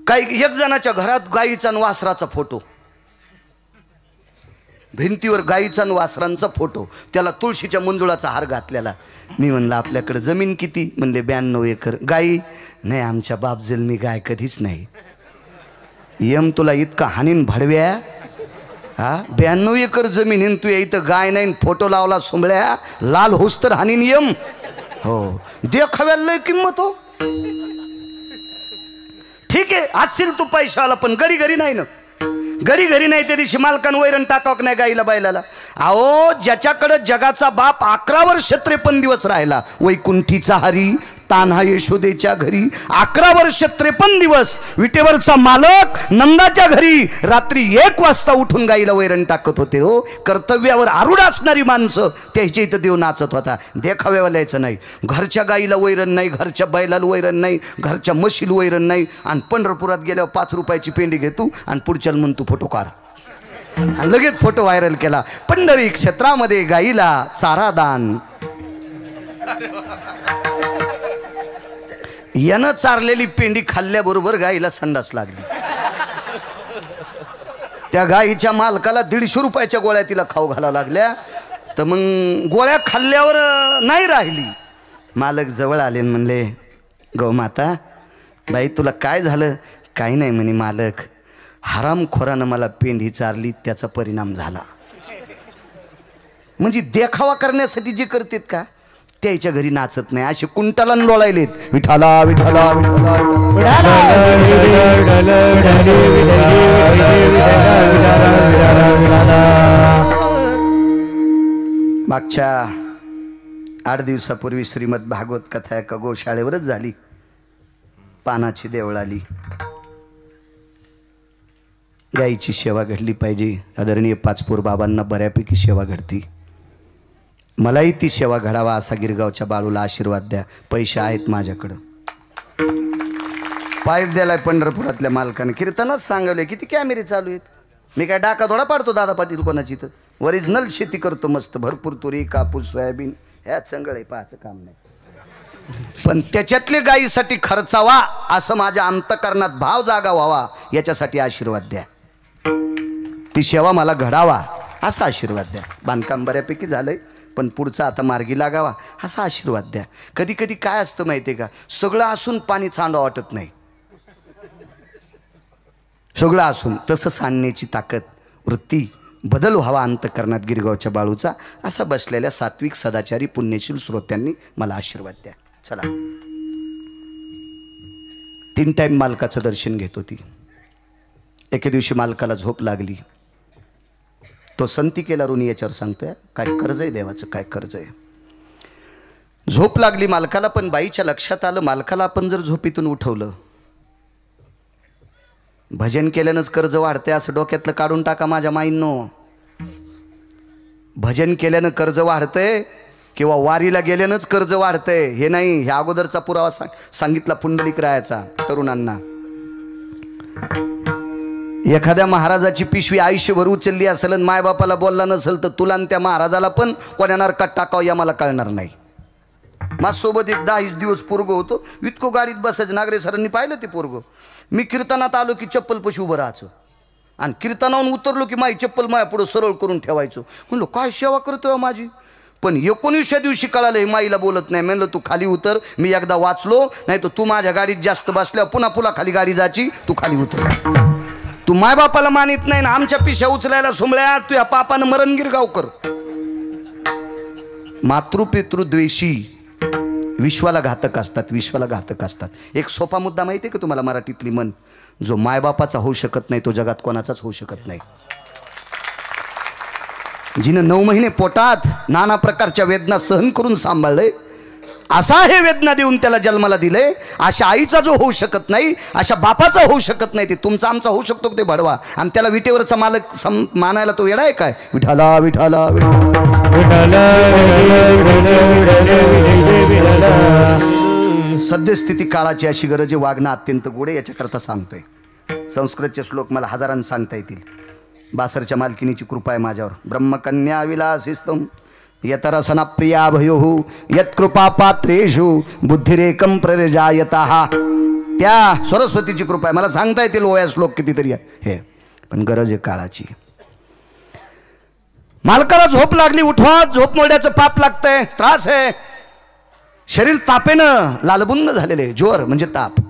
काही एक जणाच्या घरात गाईचा आणि वासराचा फोटो, भिंतीवर गाईचा आणि वासरांचा फोटो, त्याला तुळशीच्या मंजुळाचा हार घातलेला. मी म्हणलं आपल्याकडे जमीन किती? म्हणले 92 एकर. गाई नाही, आमच्या बाप जन्मी गाय कधीच नाही. यम तुला इतका हानीन भडव्या. हा 92 एकर जमीन तू इथं गाय नाही, फोटो लावला सुंबळ्या, लाल होस तर हानीन यम. हो, देखाव्याला लय किंमत हो. ठीक आहे, असशील तू पैशावाला, पण घरी घरी नाही ना. घरी घरी नाही त्या दिवशी मालकानं वैरण टाकावं नाही गाईला बैलाला. अहो, ज्याच्याकडे जगाचा बाप 11 वर्ष 53 दिवस राहिला, वैकुंठीचा हरी तान्हा यशोदेच्या घरी 11 वर्ष 53 दिवस विटेवरचा मालक नंदाच्या घरी रात्री 1 वाजता उठून गाईला वैरण टाकत होते. हो, कर्तव्यावर आरूढ असणारी माणसं त्याच्या इथं देव नाचत होता. देखाव्याला यायचं नाही. घरच्या गाईला वैरण नाही, घरच्या बैलाला वैरण नाही, घरच्या म्हशीला वैरण नाही, आणि पंढरपुरात गेल्यावर 5 रुपयाची पेंडी घेतो आणि पुढच्याला म्हणतो फोटो काढ, आणि लगेच फोटो व्हायरल केला. पंढरी क्षेत्रामध्ये गाईला चारा दान. यानं चारलेली पेंडी खाल्ल्याबरोबर गाईला संडास लागली. त्या गाईच्या मालकाला 150 रुपयाच्या गोळ्या तिला खाऊ घालावं लागल्या. तर मग गोळ्या खाल्ल्यावर नाही राहिली. मालक जवळ आले म्हणले, गौ माता बाई तुला काय झालं? काही नाही म्हणे मालक, हरामखोरानं मला पेंडी चारली, त्याचा परिणाम झाला. म्हणजे देखावा करण्यासाठी जे करतात का त्याच्या घरी नाचत नाही. असे कुंटाला लोळायलेत. विठाला विठाला मागच्या 8 दिवसापूर्वी श्रीमद भागवत कथा एका गोशाळेवरच झाली. पानाची देवळ आली. गाईची सेवा घडली पाहिजे. आदरणीय पाचपूर बाबांना बऱ्यापैकी सेवा घडती. मलाही ती सेवा घडावा असा गिरगावच्या बाळूला आशीर्वाद द्या. पैसे आहेत माझ्याकडं. पाईप द्यायला पंढरपुरातल्या मालकाने कीर्तनच सांगवले. किती कॅमेरे चालू आहेत. मी काय डाका थोडा पाडतो दादा पाटील कोणाची? तर ओरिजिनल शेती करतो मस्त, भरपूर तुरी कापूस सोयाबीन ह्या चंगळ आहे, पाहायचं काम नाही. पण त्याच्यातले गायीसाठी खर्चावा असं माझ्या अंतकरणात भाव जागा व्हावा याच्यासाठी आशीर्वाद द्या. ती सेवा मला घडावा असा आशीर्वाद द्या. बांधकाम बऱ्यापैकी झालंय. पण पुढचा आता मार्गी लागावा असा आशीर्वाद द्या. कधी कधी काय असतं माहिती आहे का, सगळं असून पाणी सांडावं वाटत नाही. सगळं असून तसं सांडण्याची ताकद, वृत्ती, बदल व्हावा अंतःकरणात गिरगावच्या बाळूचा, असा बसलेल्या सात्विक सदाचारी पुण्यशील श्रोत्यांनी मला आशीर्वाद द्या. चला, 3 टाईम मालकाचं दर्शन घेत होती. एके दिवशी मालकाला झोप लागली. तो संतिकेला ऋणी याच्यावर सांगतोय, काय कर्ज आहे देवाचं, काय कर्ज आहे. झोप लागली मालकाला, पण बाईच्या लक्षात आलं मालकाला आपण जर झोपीतून उठवलं, भजन केल्यानंच कर्ज वाढतंय असं डोक्यातलं काढून टाका माझ्या माईंनो. भजन केल्यानं कर्ज वाढतंय किंवा वारीला गेल्यानंच कर्ज वाढतंय हे नाही. ह्या अगोदरचा पुरावा सांगितला पुंडलिक रायाचा तरुणांना. एखाद्या महाराजाची पिशवी आयुष्यभर उचलली असेल आणि मायबापाला बोलला नसेल तर तुला आणि त्या महाराजाला पण कोण्या नरकात टाकावं या मला कळणार नाही. माझ्यासोबत एक 10 दिवस पोरगं होतो, इतकं गाडीत बसायचं. नागरे सरांनी पाहिलं ते पोरगं. मी कीर्तनात आलो की चप्पल पशी उभं राहायचं आणि कीर्तनावरून उतरलो की माझी चप्पल माझ्या पुढं सरळ करून ठेवायचो. म्हणलो काय सेवा करतोय माझी. पण 19व्या दिवशी कळालं हे माईला बोलत नाही. म्हणलं तू खाली उतर, मी एकदा वाचलो, नाही तर तू माझ्या गाडीत जास्त बसल्यावर पुन्हा पुन्हा खाली गाडी जायची, तू खाली उतर. तू मायबापाला मानित नाही ना, आमच्या पिशा उचलायला सुंबळ्या तू या पापानं मरण गिरगाव कर. मातृपितृद्वेषी विश्वाला घातक असतात, विश्वाला घातक असतात. एक सोपा मुद्दा माहिती आहे का तुम्हाला मराठीतली म्हण, जो मायबापाचा होऊ शकत नाही तो जगात कोणाचाच होऊ शकत नाही. जिनं 9 महिने पोटात नाना प्रकारच्या वेदना सहन करून सांभाळले, असा हे वेदना देऊन त्याला जन्माला दिले, अशा आईचा जो होऊ शकत नाही, अशा बापाचा होऊ शकत नाही, ते तुमचा आमचा होऊ शकतो ते भडवा. आणि त्याला विटेवरचा मालक मानायला तो येडा आहे काय. विठाला विठाला सद्यस्थिती काळाची अशी गरज आहे, वागणं अत्यंत गोड आहे. याच्याकरता सांगतोय. संस्कृतचे श्लोक मला हजारांनी सांगता येतील. बासरच्या मालकिनीची कृपा आहे माझ्यावर. ब्रह्मकन्या विलासिस्तम यतरसना प्रिया भयो यत्कृपा पात्रेषु बुद्धिरेकम प्रजायतः. त्या सरस्वतीची कृपा आहे. मला सांगता येतील ओया श्लोक कितीतरी हे, पण गरज आहे काळाची. मालकाला झोप लागली, उठवा, झोप मोडण्याचं पाप लागतंय, त्रास आहे. शरीर तापेनं लालबुंद झालेले, ज्वर म्हणजे ताप,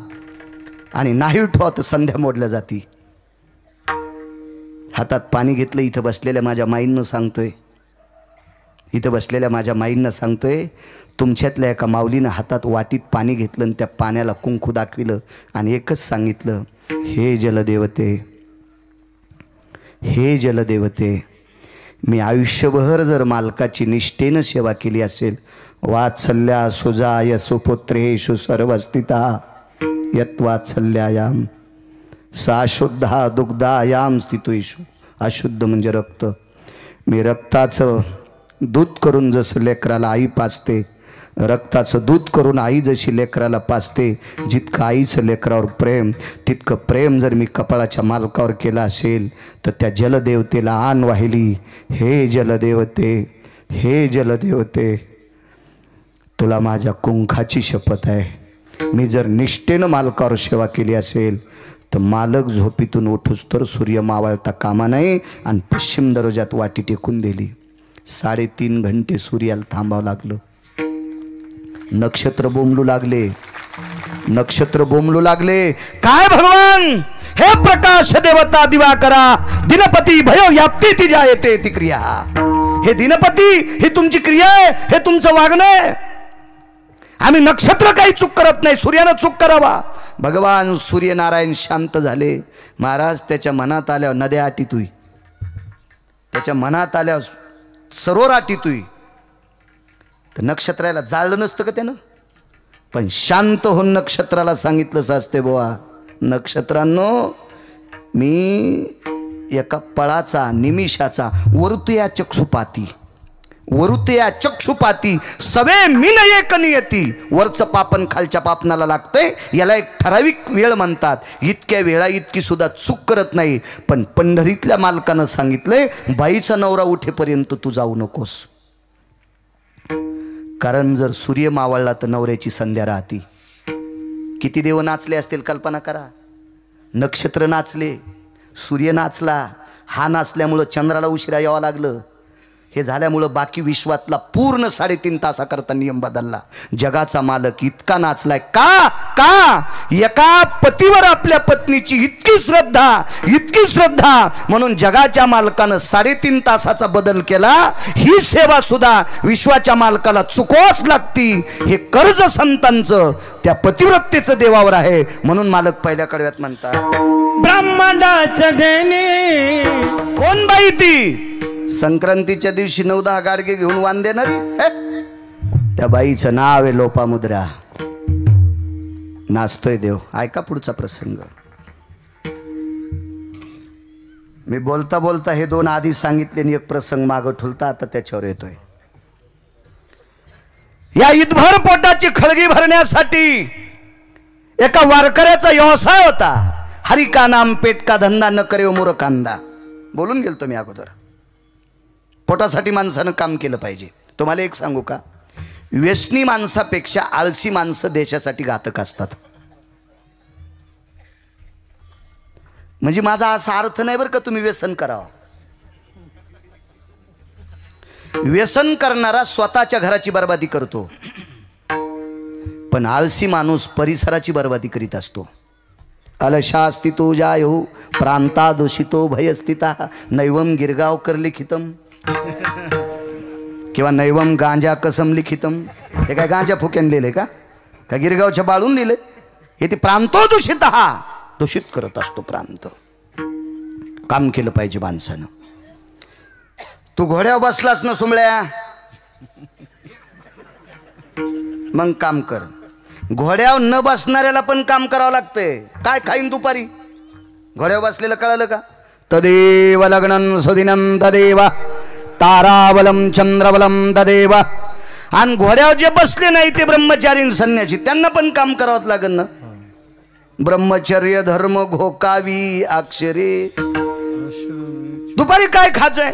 आणि नाही उठवा तर संध्या मोडल्या जाती. हातात पाणी घेतलं. इथं बसलेल्या माझ्या माईंना सांगतोय, इथं बसलेल्या माझ्या माईंना सांगतोय, तुमच्यातल्या एका माऊलीनं हातात वाटीत पाणी घेतलं आणि त्या पाण्याला कुंकू दाखविलं आणि एकच सांगितलं, हे जलदेवते, हे जलदेवते, मी आयुष्यभर जर मालकाची निष्ठेनं सेवा केली असेल, वात्सल्या सुजाय सुपुत्रेषु सर्वस्थिता यत्वात्सल्यायाम सा शुद्धा दुग्धायाम स्थितेषु. अशुद्ध म्हणजे रक्त. मी रक्ताचं दूध करून जसं लेकराला आई पाजते, रक्ताचं दूध करून आई जशी लेकराला पाजते, जितकं आईचं लेकरावर प्रेम, तितकं प्रेम जर मी कपाळाच्या मालकावर केलं असेल तर त्या जलदेवतेला आण वाहिली. हे जलदेवते, हे जलदेवते, तुला माझ्या कुंखाची शपथ आहे. मी जर निष्ठेनं मालकावर सेवा केली असेल तर मालक झोपीतून उठूस तर सूर्य मावळता कामा नये. आणि पश्चिम दरवाजात वाटी टेकून दिली. 3.5 घंटे सूर्याला थांबावं लागलं. नक्षत्र बोंबलू लागले, नक्षत्र बोंबलू लागले. काय भगवान, हे प्रकाश देवता दिवाकरा, दिनपती भयो याप्ती ती जायते ती क्रिया. हे दिनपती, ही तुमची क्रिया आहे, हे तुमचं वागणं आहे. आम्ही नक्षत्र काही चूक करत नाही, सूर्यानं चूक करावा. भगवान सूर्यनारायण शांत झाले. महाराज त्याच्या मनात आल्यावर नद्या आटीतुई, त्याच्या मनात आल्यावर सरोवर आटीतुई. तर नक्षत्राला जाळलं नसतं का त्यानं, पण शांत होऊन नक्षत्राला सांगितलंच असते, बुवा नक्षत्रांनो, मी एका पळाचा निमिषाचा वरुतया चक्षुपाती, वरुतया चक्षुपाती सवे मिन एक नियती. वरचं पापन खालच्या पापनाला लागतंय, याला एक ठराविक वेळ म्हणतात. इतक्या वेळा इतकी सुद्धा चूक करत नाही. पण पंढरीतल्या मालकानं सांगितलंय, बाईचा नवरा उठेपर्यंत तू जाऊ नकोस. कारण जर सूर्य मावळला तर नवऱ्याची संध्या राहती. किती देव नाचले असतील कल्पना करा. नक्षत्र नाचले, सूर्य नाचला, हा नाचल्यामुळं चंद्राला उशिरा यावं लागलं. हे झाल्यामुळं बाकी विश्वातला पूर्ण 3.5 तासाकरता नियम बदलला. जगाचा मालक इतका नाचलाय का का एका पतीवर आपल्या पत्नीची इतकी श्रद्धा म्हणून जगाच्या मालकानं 3.5 तासाचा बदल केला. ही सेवा सुद्धा विश्वाच्या मालकाला चुकवाच लागती. हे कर्ज संतांचं त्या पतिव्रतेचं देवावर आहे. म्हणून मालक पहिल्या कडव्यात म्हणतात ब्रह्मांडाचं देणे. कोण बाई ती? संक्रांतीच्या दिवशी 9-10 गाडगे घेऊन वाण देणारी. त्या बाईचं नाव आहे लोपामुद्रा. नाचतोय देव. ऐका पुढचा प्रसंग. मी बोलता बोलता हे 2 आधी सांगितले आणि एक प्रसंग मागं ठुलता. आता त्याच्यावर येतोय. या ईदभर पोटाची खळगी भरण्यासाठी एका वारकऱ्याचा व्यवसाय होता. हरी का नाम पेट का धंदा न करे मूर्खांदा. बोलून गेलतो मी अगोदर. पोटासाठी माणसानं काम केलं पाहिजे. तुम्हाला एक सांगू का, व्यसनी माणसापेक्षा आळसी माणसं देशासाठी घातक असतात. म्हणजे माझा असा अर्थ नाही बरं का तुम्ही व्यसन करावं. व्यसन करणारा स्वतःच्या घराची बर्बादी करतो, पण आळसी माणूस परिसराची बर्बादी करीत असतो. अलशास्तितो जायो प्रांता दूषितो भयस्थिता नैवम गिरगावकर लिखितम किंवा नैवम गांजा कसम लिखितम. हे काय गांजा फुक्यान लिहिले का गिरगावच्या बाळून लिहिले? हे ते प्रांतो दूषित दूषित करत असतो प्रांत. काम केलं पाहिजे माणसानं. तू घोड्यावर बसलास ना सुमळ्या, मग काम कर. घोड्यावर न बसणाऱ्याला पण काम करावं लागतंय. काय खाईन दुपारी? घोड्यावर बसलेलं कळलं का? तदेव लग्नं सुदिनं तदेव ताराबलम चंद्रबलम तदेव. आणि घोड्यावर जे बसले नाही ते ब्रह्मचारी संन्यासी, त्यांना पण काम करावंच लागेल ना. ब्रह्मचर्य धर्म घोकावी अक्षरे. दुपारी काय खायचंय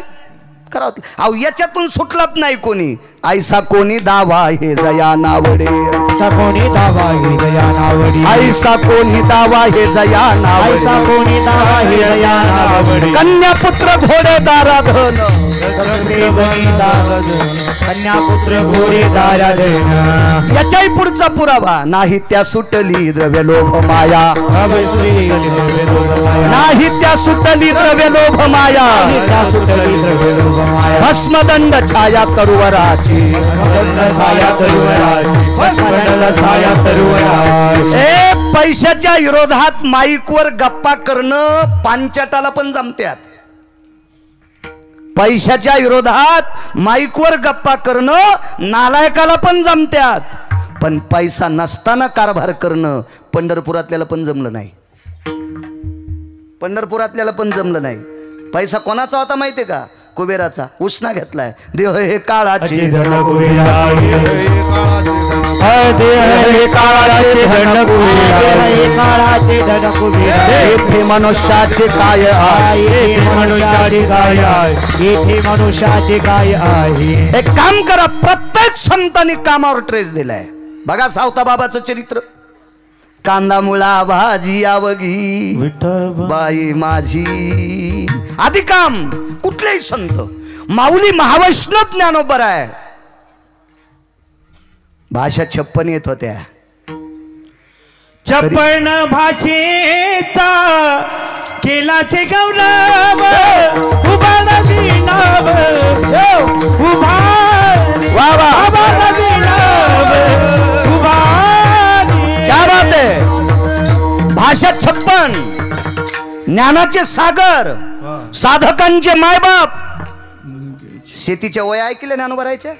करावं. अहो याच्यातून सुटलाच नाही कोणी. ऐसा कोणी दावा हे जया नावडे. ऐसा कोणी दावा हे जया नावडे. ऐसा कोणी दावा हे जया नावडे. ऐसा कोणी दावा हे जया नावडे. कन्यापुत्र घोडेदारा धन. कन्यापुत्र घोडेदारा धन. याच्याही पुढचा पुरावा. नाही त्या सुटली द्रव्य लोभ माया. नाही त्या सुटली द्रव्य लोभ माया. भस्मदंड छाया तरुवराची. पैशाच्या विरोधात माईकवर गप्पा करणं पांचाटाला पण जमत्यात. पैशाच्या विरोधात माईकवर गप्पा करणं नालायकाला पण जमत्यात. पण पैसा नसताना कारभार करणं पंढरपुरातल्याला पण जमलं नाही. पंढरपुरातल्याला पण जमलं नाही. पैसा कोणाचा होता माहितीये का? कुबेराचा. उसना घेतलाय. देव हे काळाची धन कुबेरा. येथे मनुष्याचे काय आहे. मनुष्याचे काय आहे. एक काम करा, प्रत्येक संतांनी कामावर ट्रेस दिलाय. बघा सावता बाबाचं चरित्र. कांदा मुळा भाजी आवगी बाई माझी. आधी काम. कुठलेही संत. माऊली महावैष्णव ज्ञानोबर आहे. भाषा 56 येत होत्या. 56 भाषेचा केलाचे गौरव. उभा नदी नाव. उभा वा वा. उभा. क्या बात आहे. भाषा 56. ज्ञानाचे सागर. साधकांचे मायबाप. शेतीच्या वया ऐकले ज्ञानोबा राहायचे.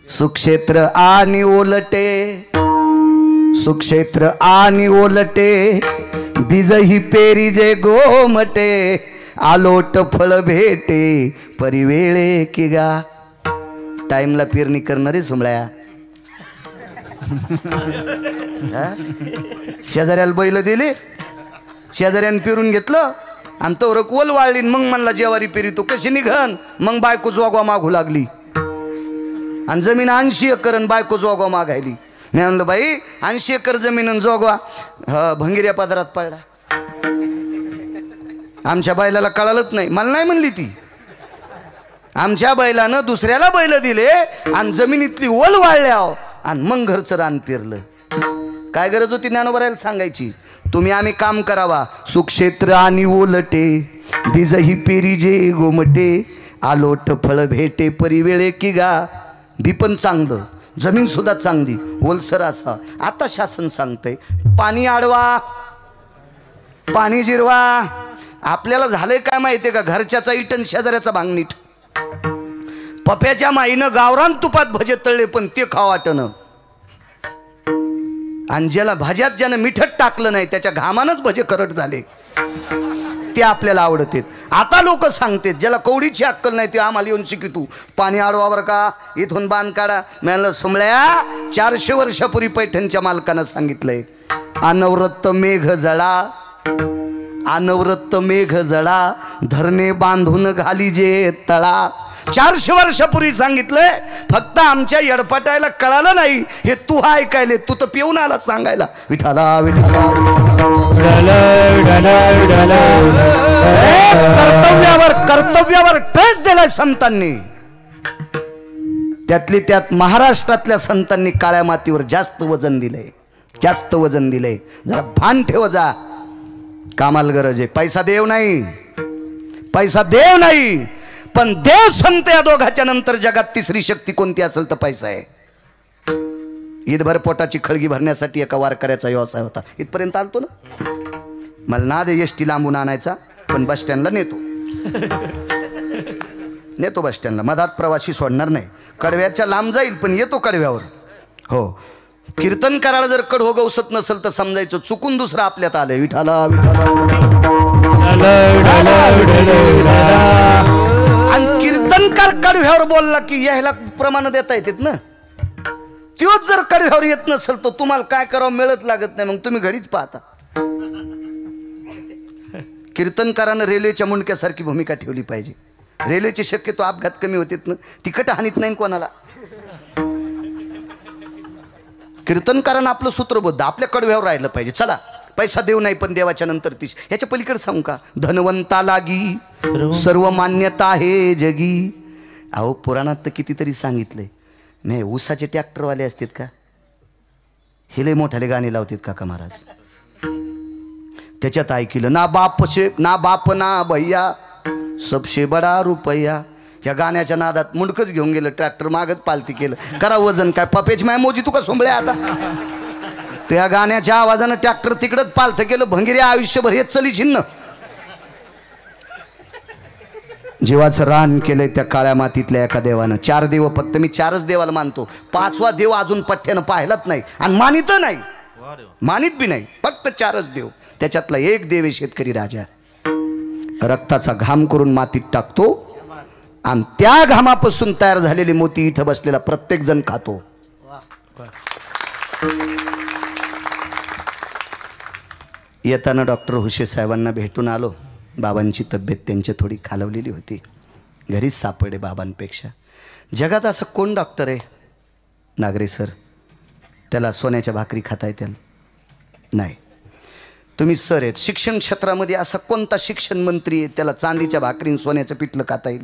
सुक्षेत्र आणि ओलटे. सुक्षेत्र आणि ओलटे. बीज ही पेरी जे गोमटे. आलोट फळ भेटे परिवेळे की गा. टाइमला पेरणी करणारे सुमळ्या. शेजाऱ्याला बैल दिले. शेजाऱ्यानं पेरून घेतलं आणि तो रकवल वाळली. मग म्हणला जेवारी पेरी तू कशी निघन. मग बायको जोगवा मागू लागली. आणि जमीन 80 एकर आणि बायको जोगवा मागायली. मी म्हणलं बाई 80 एकर जमीन जोगवा भंगिऱ्या पदरात पडला. आमच्या बायलाला कळालंच नाही. मला नाही म्हणली ती. आमच्या बैलानं दुसऱ्याला बैल दिले आणि जमिनीतली ओल वाळल्या आणि मग घरचं रान पेरलं. काय गरज होती ज्ञानोबरायला सांगायची? तुम्ही आम्ही काम करावा, सुक्षेत्र आणि ओलटे बीजही पेरी जे गोमटे, आलोट फळ भेटे परिवेळे की गा. बी पण चांगलं, जमीन सुद्धा चांगली, ओलसर असा. आता शासन सांगतंय पाणी अडवा, पाणी जिरवा. आपल्याला झालंय काय माहितीये का? घरच्याचा इटन शेजाऱ्याचा भांगनीट. पप्याच्या माईनं गावरान तुपात भजे तळले पण ते खाव वाटणं. आणि ज्याला भाज्यात ज्यानं मिठट टाकलं नाही त्याच्या घामानच भजे करट झाले, ते आपल्याला आवडते. आता लोक सांगतात ज्याला कवडीची अक्कल नाही ते आम्हाला येऊन शिकितू पाणी अडवावर का, इथून बांध काढा. म्हणलं सुमळ्या, 400 वर्षापूर्वी पैठणच्या मालकानं सांगितलंय अनवरत मेघ जळा, अनवरत मेघ जळा, धरणे बांधून घाली जे तळा. 400 वर्षापूर्वी सांगितलंय. फक्त आमच्या येडपाटायला कळालं नाही. हे तू ऐकायले, तू तर पिऊन आला सांगायला विठाला विठाला. कर्तव्यावर टच दिलाय संतांनी. त्यातली त्यात महाराष्ट्रातल्या संतांनी काळ्या मातीवर जास्त वजन दिलंय, जास्त वजन दिलंय. जरा भान ठेव जा. कामाला गरज आहे. पैसा देव नाही, पैसा देव नाही, पण देव संत या दोघाच्या नंतर जगात तिसरी शक्ती कोणती असेल तर पैसा आहे. ईदभर पोटाची खळगी भरण्यासाठी एका वारकऱ्याचा व्यवसाय होता. इथपर्यंत आलतो ना. मला ना दे एसटी लांबून आणायचा, पण बस स्टँडला नेतो बस स्टँडला. मधात प्रवासी सोडणार नाही. कडव्याच्या लांब जाईल पण येतो कडव्यावर. हो, कीर्तन करायला जर कडहो गवसत नसेल तर समजायचं चुकून दुसरं आपल्यात आलंय. विठाला विठाला. आणि कीर्तनकार कडव्यावर बोलला की यायला प्रमाण देता येतात ना. तोच जर कडव्यावर येत नसेल तर तुम्हाला काय करावं मिळत लागत नाही. मग तुम्ही घडीच पाहता. कीर्तनकारानं रेल्वेच्या मुंडक्यासारखी भूमिका ठेवली पाहिजे. रेल्वेचे शक्यतो अपघात कमी होतात ना, तिकट हानीत नाही कोणाला. कीर्तनकारानं आपलं सूत्रबद्ध आपल्या कडव्यावर राहिलं पाहिजे. चला, पैसा देव नाही पण देवाच्या नंतर तीच. ह्याच्या पलीकडे सांगू का? धनवंता लागी सर्व मान्यता आहे जगी. अहो पुराणात तर कितीतरी सांगितलंय. नाही, ऊसाचे ट्रॅक्टरवाले असतात का? हिले मोठाले गाणे लावतात काका महाराज. त्याच्यात ऐकलं ना बाप ना भैया सबसे बडा रुपया. ह्या गाण्याच्या नादात मुंडकच घेऊन गेलं ट्रॅक्टर, मागत पालती केलं. करा वजन काय पपेच माय मोजी तू का सोंबळ्या आता. त्या गाण्याच्या आवाजानं ट्रॅक्टर तिकडच पालथं केलं. भंगिरे आयुष्यभर हेच चली छिन्न. जीवाचं रान केलंय त्या काळ्या मातीतल्या एका देवानं. 4 देव, फक्त मी 4च देवाला मानतो. 5वा देव अजून पठ्ठ्यानं पाहिलाच नाही आणि मानित नाही, मानित बी नाही. फक्त 4च देव. त्याच्यातला एक देव आहे शेतकरी राजा. रक्ताचा घाम करून मातीत टाकतो आणि त्या घामापासून तयार झालेली मोती इथं बसलेला प्रत्येक जण खातो. येताना डॉक्टर हुशे साहेबांना भेटून आलो. बाबांची तब्येत त्यांची थोडी खालवलेली होती. घरीच सापडे बाबांपेक्षा. जगात असं कोण डॉक्टर आहे? नागरे सर, त्याला सोन्याच्या भाकरी खाता येतील? नाही. तुम्ही सर आहेत. शिक्षण क्षेत्रामध्ये असा कोणता शिक्षण मंत्री आहे त्याला चांदीच्या भाकरीन सोन्याचं पिठलं खाता येईल?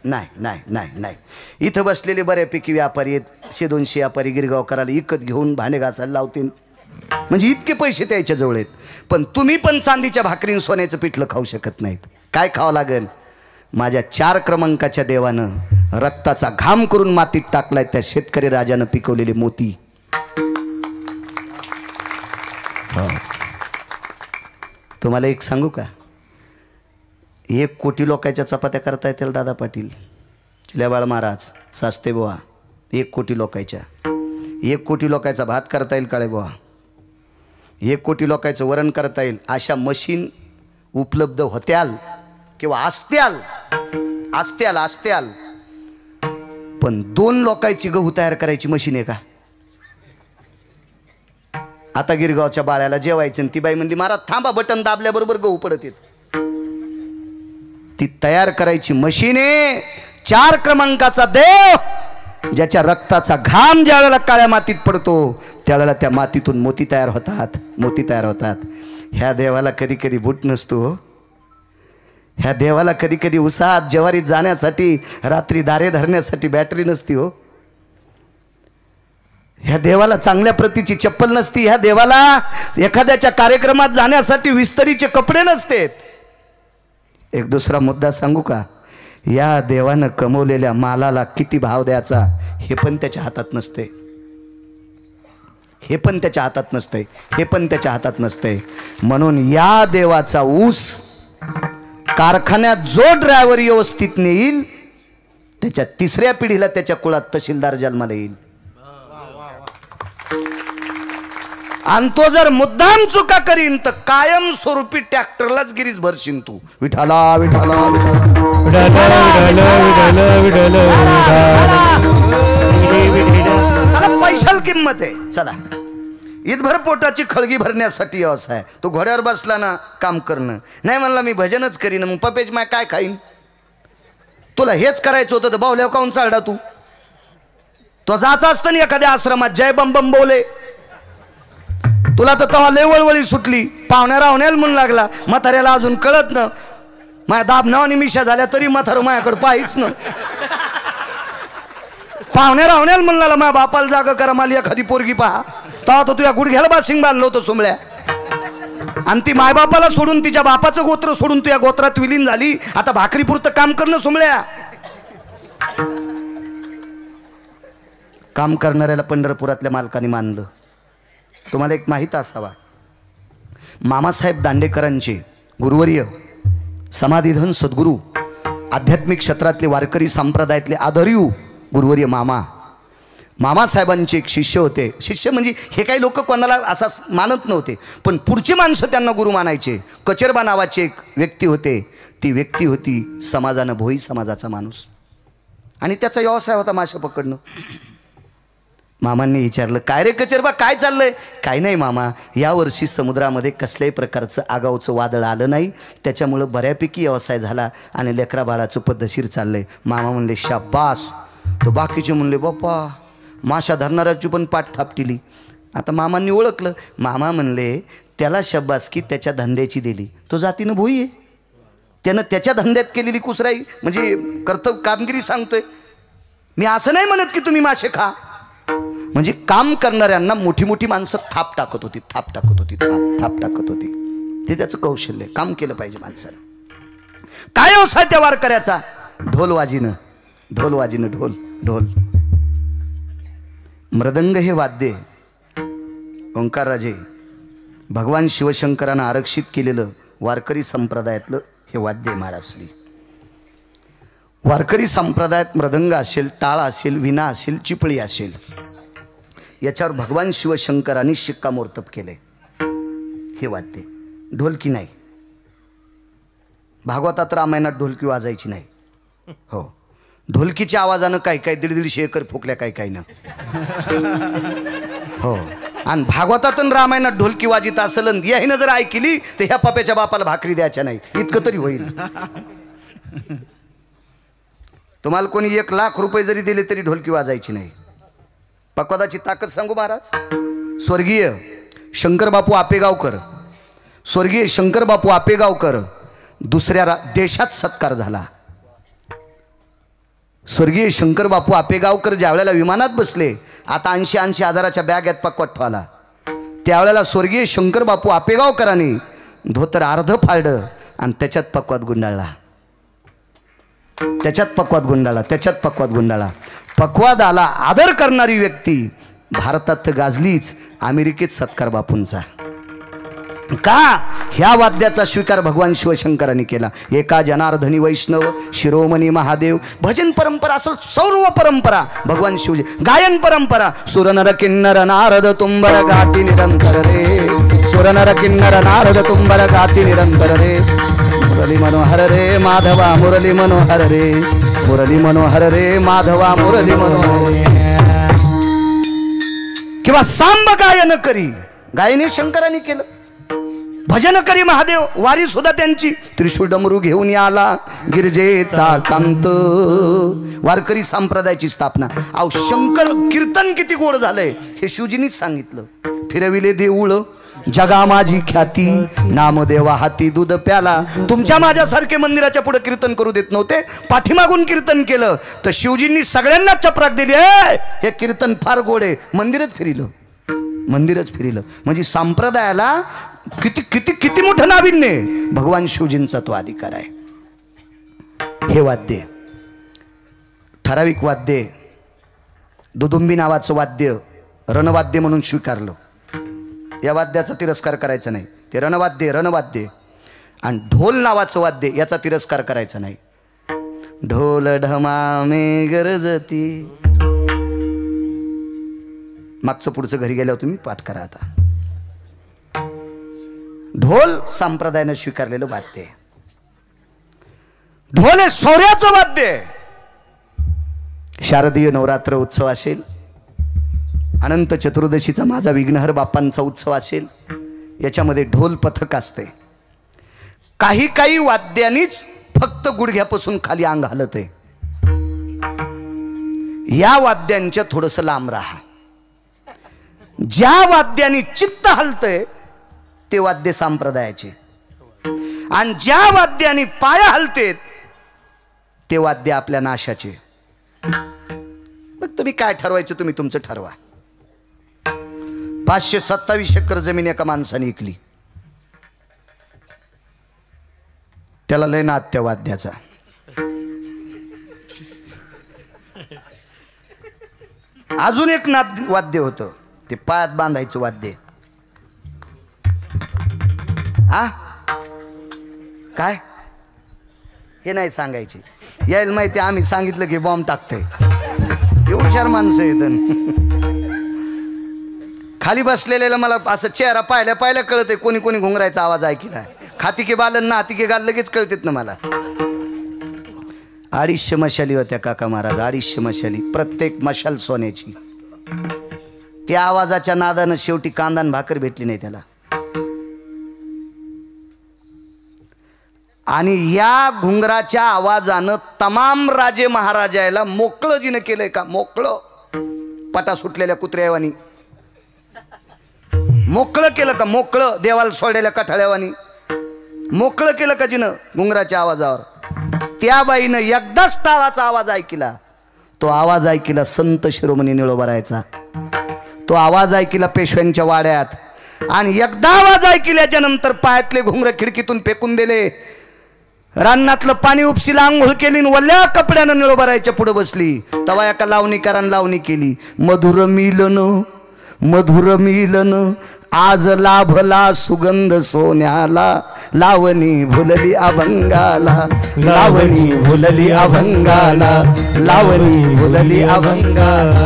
नाही नाही नाही नाही. इथं बसलेले बऱ्यापैकी व्यापारी आहेत. 100-200 व्यापारी गिरगावकराला इकत घेऊन भांडे घासायला लावतील, म्हणजे इतके पैसे त्याच्या जवळ आहेत. पण तुम्ही पण चांदीच्या भाकरीन सोन्याचं पिठलं खाऊ शकत नाहीत. काय खावं लागेल? माझ्या 4 क्रमांकाच्या देवानं रक्ताचा घाम करून मातीत टाकलाय त्या शेतकरी राजानं पिकवलेले मोती. तुम्हाला एक सांगू का? 1 कोटी लोकांच्या चपात्या करता येतील दादा पाटील, चिल्याबाळ महाराज, सास्ते बुवा. 1 कोटी लोकांच्या. 1 कोटी लोकांचा भात करता येईल काळे बुवा. 1 कोटी लोकांचं वरण करता येईल. अशा मशीन उपलब्ध होत्याल किंवा असत्याल. पण 2 लोकांची गहू तयार करायची मशीन आहे का? आता गिरगावच्या बाळ्याला जेवायचं ती बाई म्हणली महाराज थांबा, बटन दाबल्याबरोबर गहू पडत येत. ती तयार करायची मशीन आहे. 4 क्रमांकाचा देव, ज्याच्या रक्ताचा घाम ज्या वेळेला काळ्या मातीत पडतो त्यावेळेला त्या मातीतून मोती तयार होतात. ह्या देवाला कधी कधी बूट नसतो. ह्या देवाला कधी कधी उसात ज्वारीत जाण्यासाठी रात्री दारे धरण्यासाठी बॅटरी नसती हो. ह्या देवाला चांगल्या प्रतीची चप्पल नसती. ह्या देवाला एखाद्याच्या कार्यक्रमात जाण्यासाठी विस्तरीचे कपडे नसतेत. एक दुसरा मुद्दा सांगू का? या देवानं कमवलेल्या मालाला किती भाव द्यायचा हे पण त्याच्या हातात नसते. हे पण त्याच्या हातात नसते. हे पण त्याच्या हातात नसते. म्हणून या देवाचा ऊस कारखान्यात जो ड्रायव्हर व्यवस्थित नेईल त्याच्या तिसऱ्या पिढीला त्याच्या कुळात तहसीलदार जन्माला येईल. आणि तो जर मुद्दाम चुका करीन तर कायम स्वरूपी ट्रॅक्टरलाच गिरीस भरशील तू. विठाला विठाला चला पैशाला किंमत आहे. चला ईदभर पोटाची खळगी भरण्यासाठी व्यवसाय. तो घोड्यावर बसला ना काम करणं नाही म्हणला मी भजनच करीन मग पपेज माय काय खाईन. तुला हेच करायचं होतं तर बावल्यावर काऊन चालडा तू. तो जायचं असतं ना एखाद्या आश्रमात जय बम बम बोले. तुला तर तेव्हा लय वळवळी सुटली. पाहुण्या रावण्याला म्हणून लागला. म्हाताऱ्याला अजून कळत ना माझ्या दाब नावाने मिशा झाल्या तरी म्हातारं माझ्याकडे पाहिच ना. पाहुण्या रावण्याला म्हणला माझ्या बापाला जागा करा मला एखादी पोरगी पहा. तेव्हा तो तुझ्या गुडघ्याला बासिंग बांधलं होतं सोमळ्या. आणि ती मायबापाला सोडून तिच्या बापाचं गोत्र सोडून तुझ्या गोत्रात विलीन झाली. आता भाकरीपुरतं काम करणं सोमळ्या. काम करणाऱ्याला पंढरपुरातल्या मालकाने मानलं. तुम्हाला एक माहीत असावा मामासाहेब दांडेकरांचे गुरुवर्य समाधीधन सद्गुरू आध्यात्मिक क्षेत्रातले वारकरी संप्रदायातले आदर्यू गुरुवर्य मामासाहेबांचे एक शिष्य होते. शिष्य म्हणजे हे काही लोक कोणाला असा मानत नव्हते पण पुढची माणसं त्यांना गुरु मानायचे. कचेरबा नावाचे एक व्यक्ती होते. ती व्यक्ती होती समाजानं भोई समाजाचा माणूस आणि त्याचा व्यवसाय होता मासे पकडणं. मामांनी विचारलं काय रे कचेरबा काय चाललंय. काय नाही मामा यावर्षी समुद्रामध्ये कसल्याही प्रकारचं आगाऊचं वादळ आलं नाही त्याच्यामुळं बऱ्यापैकी व्यवसाय झाला आणि लेकरा बाळाचं पद्धतशीर चाललंय. मामा म्हणले शाबास. तर बाकीचे म्हणले बाप्पा माशा धरणाऱ्याची पण पाठ थापटिली. आता मामांनी ओळखलं. मामा म्हणले त्याला शाबास की त्याच्या धंद्याची दिली. तो जातीनं भोई आहे. त्यानं त्याच्या धंद्यात केलेली कुसराई म्हणजे कर्तव्य कामगिरी सांगतोय. मी असं नाही म्हणत की तुम्ही मासे खा. म्हणजे काम करणाऱ्यांना मोठी मोठी माणसं थाप टाकत होती. थाप टाकत होती. ते त्याचं कौशल्य. काम केलं पाहिजे माणसानं. काय व्यवसाय त्या वारकऱ्याचा ढोल वाजीनं ढोल मृदंग हे वाद्य ओंकारराजे भगवान शिवशंकरांना आरक्षित केलेलं वारकरी संप्रदायातलं हे वाद्य महाराष्ट्री. वारकरी संप्रदायात मृदंग असेल टाळ असेल विना असेल चिपळी असेल याच्यावर भगवान शिवशंकरांनी शिक्कामोर्तब केले. हे वाद्य ढोलकी नाही. भागवतात रामायणात ढोलकी वाजायची नाही. हो ढोलकीच्या आवाजानं काही 150-150 एकर फुकल्या काही ना. हो आणि भागवतात रामायणात ढोलकी वाजित असेल याही जर ऐकली तर ह्या पप्याच्या बापाला भाकरी द्यायच्या नाही इतकं तरी होईल. तुम्हाला कोणी 1 लाख रुपये जरी दिले तरी ढोलकी वाजायची नाही. पक्वादाची ताकद सांगू महाराज. स्वर्गीय शंकरबापू आपेगावकर दुसऱ्या देशात सत्कार झाला. स्वर्गीय शंकरबापू आपेगावकर ज्या वेळेला विमानात बसले आता 80 हजाराच्या बॅग आहेत पक्वात ठेवाला. त्यावेळेला स्वर्गीय शंकरबापू आपेगावकरांनी धोतर अर्ध फाळलं आणि त्याच्यात पक्वात गुंडाळा. पक्वादाला आदर करणारी व्यक्ती भारतात तर गाजलीच अमेरिकेत सत्कार बापूंचा. का ह्या वाद्याचा स्वीकार भगवान शिवशंकरांनी केला. एका जनार्दनी वैष्णव शिरोमणी महादेव भजन परंपरा असेल सर्व परंपरा भगवान शिवजी गायन परंपरा सुरनर किन्नर नारद तुंबर गाती निरंतर रे. सुरनर किन्नर नारद तुंबर गाती निरंतर रे. मुरली मनोहर रे माधवा मुरली मनोहर रे. मुरली मनोहर रे माधवा मुरली मनोहर रे. किंवा सांब गायन करी गायने शंकरांनी केलं. भजन करी महादेव वारी सुद्धा त्यांची. त्रिशूळ डमरू घेऊन आला गिरजेचा कांत. वारकरी संप्रदायाची स्थापना. शंकर कीर्तन किती गोड झालंय हे शिवजींनीच सांगितलं. फिरविले देऊळ जगा माझी ख्याती नामदेवा हाती दूध प्याला. तुमच्या माझ्यासारखे मंदिराच्या पुढे कीर्तन करू देत नव्हते, पाठीमागून कीर्तन केलं तर शिवजींनी सगळ्यांना चपराक दिली, हे कीर्तन फार गोड आहे. मंदिरच फिरिलं. म्हणजे संप्रदायाला किती किती किती मोठं नाविन्य आहे. भगवान शिवजींचा तो अधिकार आहे. हे वाद्य ठराविक वाद्य, दुदुंबी नावाचं वाद्य रणवाद्य म्हणून स्वीकारलं. या वाद्याचा तिरस्कार करायचा नाही. ते रणवाद्य. आणि ढोल नावाचं वाद्य याचा तिरस्कार करायचा नाही. ढोल ढमामे गरजती. मागचं पुढचं घरी गेल्यावर तुम्ही पाठ करा. आता ढोल संप्रदायानं स्वीकारलेलं वाद्य. ढोल हे सोऱ्याचं वाद्य. शारदीय नवरात्र उत्सव असेल, अनंत चतुर्दशीचा माझा विघ्नहर बाप्पांचा उत्सव असेल, याच्यामध्ये ढोल पथक असते. काही वाद्यांनीच फक्त गुडघ्यापासून खाली अंग हलत आहे. या वाद्यांच्या थोडंसं लांब राहा. ज्या वाद्यांनी चित्त हलतंय ते वाद्य संप्रदायाचे, आणि ज्या वाद्यांनी पाया हलतेत ते वाद्य आपल्या नाशाचे. मग तुम्ही काय ठरवायचं तुम्ही तुमचं ठरवा. 527 एकर जमीन एका माणसाने ऐकली, त्याला लय नाद त्या वाद्याचा. अजून एक नाद वाद्य होतं, ते पायात बांधायचं वाद्य. काय हे नाही सांगायचे, यायला माहिती आम्ही सांगितलं की बॉम्ब टाकतंय. हुशार माणसं येत. खाली बसलेल्याला मला असं चेहरा पाहिल्या कळतंय कोणी घुंगरायचा आवाज ऐकला. खाती के बालन ना हाती के गाल लगेच कळतेत ना मला. 250 मशाली होत्या काका महाराज, 250 मशाली, प्रत्येक मशाल सोन्याची. त्या आवाजाच्या नादानं शेवटी कांदा आणि भाकर भेटली नाही त्याला. आणि या घुंगराच्या आवाजानं तमाम राजे महाराजाला मोकळं जिनं केलंय का? मोकळं. पटा सुटलेल्या कुत्र्यावानी मोकळं केलं का? मोकळं. देवाला सोडलेल्या कठाळ्यावानी मोकळं केलं का जिनं घुंगराच्या आवाजावर? त्या बाईनं एकदाच टाळाचा आवाज ऐकला. तो आवाज ऐकला संत शिरोमणी निळोबारायचा. तो आवाज ऐकला पेशव्यांच्या वाड्यात. आणि एकदा आवाज ऐकल्याच्या नंतर पायातले घुंगर खिडकीतून फेकून दिले. रानातलं पाणी उपसीला, आंघोळ केली, वल्या कपड्यानं निळोबारायच्या पुढे बसली. तवा एका लावणीकारानं लावणी केली. मधुर मिलन आज लाभला सुगंध सोन्याला, लावणी भुलली अभंगाला, लावणी भुलली अभंगाला, लावणी भुलली अभंगाला.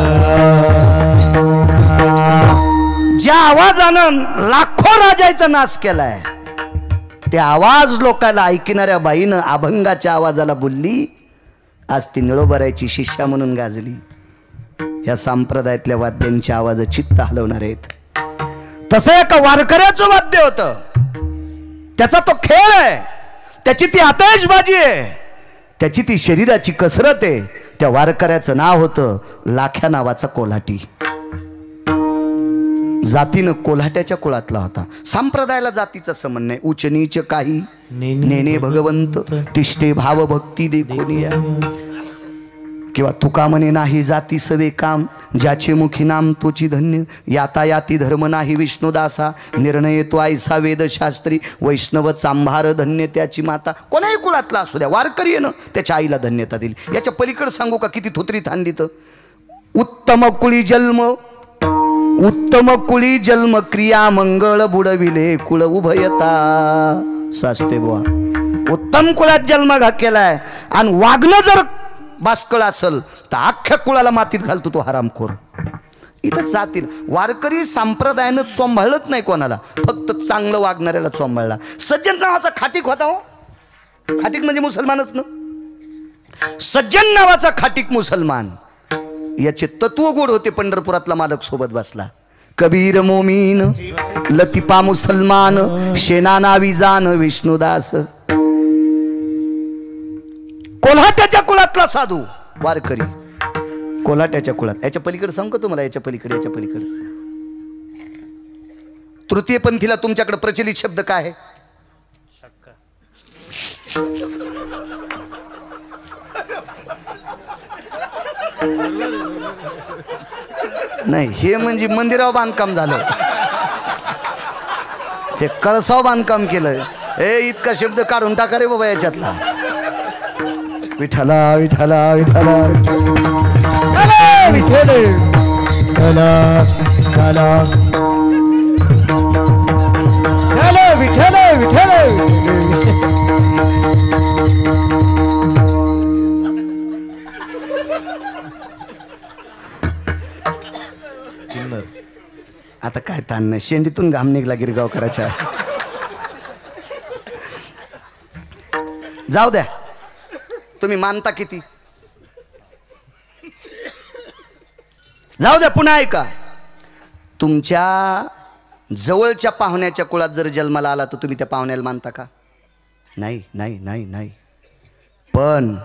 ज्या आवाजानं लाखो राजाचा नाश केलाय, त्या आवाज लोकांना ऐकणाऱ्या बाईनं अभंगाच्या आवाजाला बोलली. आज ती निळोबारायची शिष्या म्हणून गाजली. या संप्रदायातल्या वाद्यांचे आवाज चित्त हलवणार आहेत. तसं एका वारकऱ्याचं वाद्य होतं, त्याचा तो खेळ आहे, त्याची ती आतषबाजी आहे, त्याची ती शरीराची कसरत आहे. त्या वारकऱ्याचं नाव होतं लाख्या नावाचा कोल्हाटी. जातीनं कोल्हाट्याच्या कुळातला होता. संप्रदायाला जातीचा संबंध नाही. उच्च नीच काही नेने भगवंत, तिष्ठे भाव भक्ती देखोनिया. किंवा तुका म्हणे नाही जाती सवे काम, ज्याचे मुखी नाम तोची धन्य. यातायाती धर्म नाही विष्णुदासा, निर्णय तो ऐसा वेदशास्त्री. वैष्णव चांभार धन्य त्याची माता. कोणाही कुळातला असू द्या, वारकरी आहे ना, त्याच्या आईला धन्यता दिली. याच्या पलीकडे सांगू का किती थोतरी थांडीत. उत्तम कुळी जन्म क्रिया मंगळ बुडविले कुळ उभयता. सासते बुवा, उत्तम कुळात जन्म केलाय आणि वागणं जर बास्कळ असल तर अख्ख्या कुळाला मातीत घालतो तो हरामखोर. इथं जातील. वारकरी संप्रदायानं चोंभाळत नाही कोणाला, फक्त चांगलं वागणाऱ्याला चोंभाळला. सज्जन नावाचा खाटीक होता. हो, खाटीक म्हणजे मुसलमानच ना. सज्जन नावाचा खाटीक मुसलमान, याचे तत्व गोड होते. पंढरपुरातला मालक सोबत बसला. कबीर मोमीन लतिफा मुसलमान, शेना नावी जान विष्णुदास. कोल्हाट्याच्या कुळातला साधू वारकरी, कोल्हाट्याच्या कुळात. याच्या पलीकडे सांगू तुम्हाला, याच्या पलीकडे तृतीयपंथीला तुमच्याकडे प्रचलित शब्द काय आहे? नाही, हे म्हणजे मंदिरावर बांधकाम झालं, हे कळसाव बांधकाम केलं. हे इतका शब्द काढून टाका रे बाबा याच्यातला. विठ्ठला विठ्ठला विठ्ठला विठ्ठल विठ्ठल आता काय ताण नाही, शेंडीतून घाम निघला गिरगावकराच्या. जाऊ द्या, तुम्ही मानता किती? जाऊ द्या. पुन्हा ऐका, तुमच्या जवळच्या पाहुण्याच्या कुळात जर जन्माला आला तर तुम्ही त्या पाहुण्याला मानता का? नाही नाही नाही नाही. पण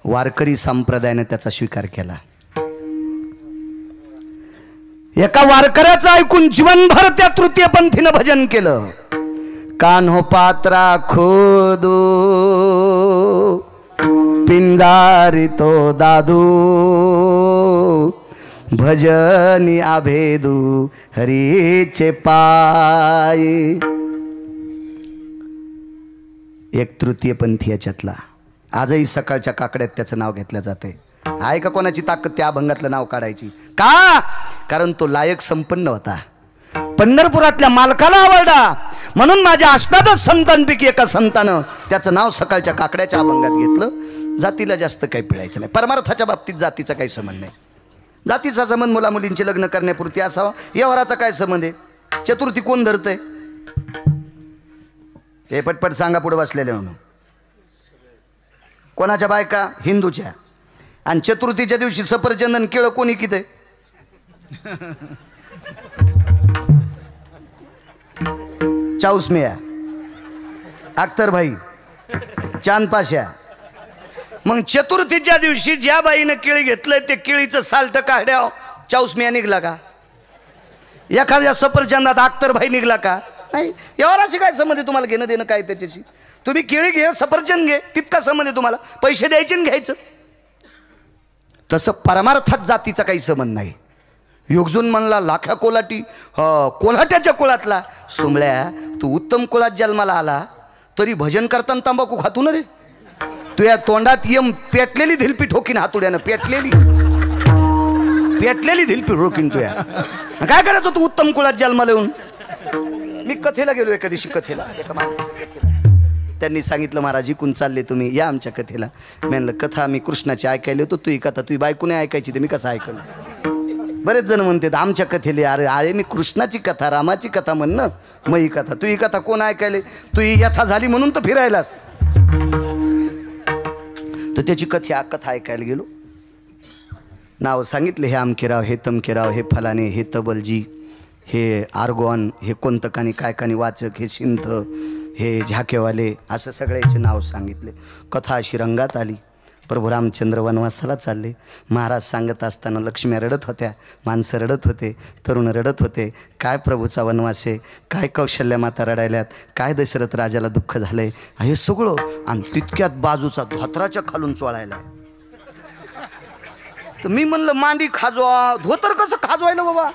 वारकरी संप्रदायाने त्याचा स्वीकार केला. एका वारकऱ्याचं ऐकून जीवनभर त्या तृतीयपंथीनं भजन केलं. कान्हो पात्रा खोदू पिंजारी तो दादू भजनी आभेदू हरीचे पाय. एक तृतीयपंथी याच्यातला आजही सकाळच्या काकड्यात त्याचं नाव घेतलं जाते. आहे का कोणाची ताकद त्या अभंगातलं नाव काढायची? का? कारण तो लायक संपन्न होता. पंढरपुरातल्या मालकाला आवडला म्हणून माझ्या अष्टादश संतांपैकी एका संतानं त्याचं नाव सकाळच्या काकड्याच्या अभंगात घेतलं. जातीला जास्त काही पिळायचं नाही. परमार्थाच्या बाबतीत जातीचा काही संबंध नाही. जातीचा संबंध मुला मुलींचे लग्न करण्यापुरती असावा. व्यवहाराचा काय संबंध आहे? चतुर्थी कोण धरतंय? हे पटपट सांगा पुढे बसलेले म्हणून. कोणाच्या बायका? हिंदूच्या. आणि चतुर्थीच्या दिवशी सफरचंदन केळं कोणी किती? चाऊसमिया, अख्तर भाई, चांदपाशा. मग चतुर्थीच्या दिवशी ज्या बाईनं केळी घेतलंय ते केळीचं साल्ट काढ्या चाऊसमिया निघला का? एखाद्या सफरचंदात अख्तर भाई निघला का? नाही. यावर अशी काय संबंध आहे? तुम्हाला घेणं देणं काय त्याच्याशी? तुम्ही केळी घे, सफरचंद घे, तितका संबंध आहे तुम्हाला. पैसे द्यायचे आणि घ्यायचं. तसं परमार्थात जातीचा काही संबंध नाही. योगजून म्हणला लाख्या कोलाटी कोल्हाट्याच्या कुळातला. सोमळ्या, तू उत्तम कुळात जन्माला आला तरी भजन करताना तंबाखू खातू ना रे. तू या तोंडात यम पेटलेली धिलपी ठोकीन हातुड्यानं. पेटलेली धिलपी ठोकीन तू. या काय करायचं तू उत्तम कुळात जन्माला येऊन? मी कथेला गेलो एका दिवशी. कथेला एका माणसाच्या कथेला त्यांनी सांगितलं, महाराज इकून चालले तुम्ही, या आमच्या कथेला. मी म्हणलं कथा मी कृष्णाची ऐकायला होतो, तू ही कथा तुझी बायकोने ऐकायची तर मी कसं ऐकलं? बरेच जण म्हणतात आमच्या कथेला. अरे अरे मी कृष्णाची कथा, रामाची कथा म्हण ना, मग ही कथा. तू ही कथा कोण ऐकायले? तू ही यथा झाली म्हणून तर फिरायलास. तर त्याची कथा ऐकायला गेलो. नाव सांगितले, हे आमकेराव, हे तमकेराव, हे फलाने, हे तबलजी, हे आर्गॉन, हे कोणतकानी काय कानी वाचक, हे सिंथ, हे झाकेवाले, असं सगळ्याचे नाव सांगितले. कथा अशी रंगात आली. प्रभू रामचंद्र वनवासाला चालले. महाराज सांगत असताना लक्ष्म्या रडत होत्या, माणसं रडत होते, तरुण रडत होते. काय प्रभूचा वनवास आहे, काय कौशल्या माता रडायल्यात, काय दशरथ राजाला दुःख झालंय, हे सगळं. आणि तितक्यात बाजूचा धोतराच्या खालून चोळायला. तर मी म्हणलं मांडी खाजवा, धोतर कसं खाजवायला बाबा?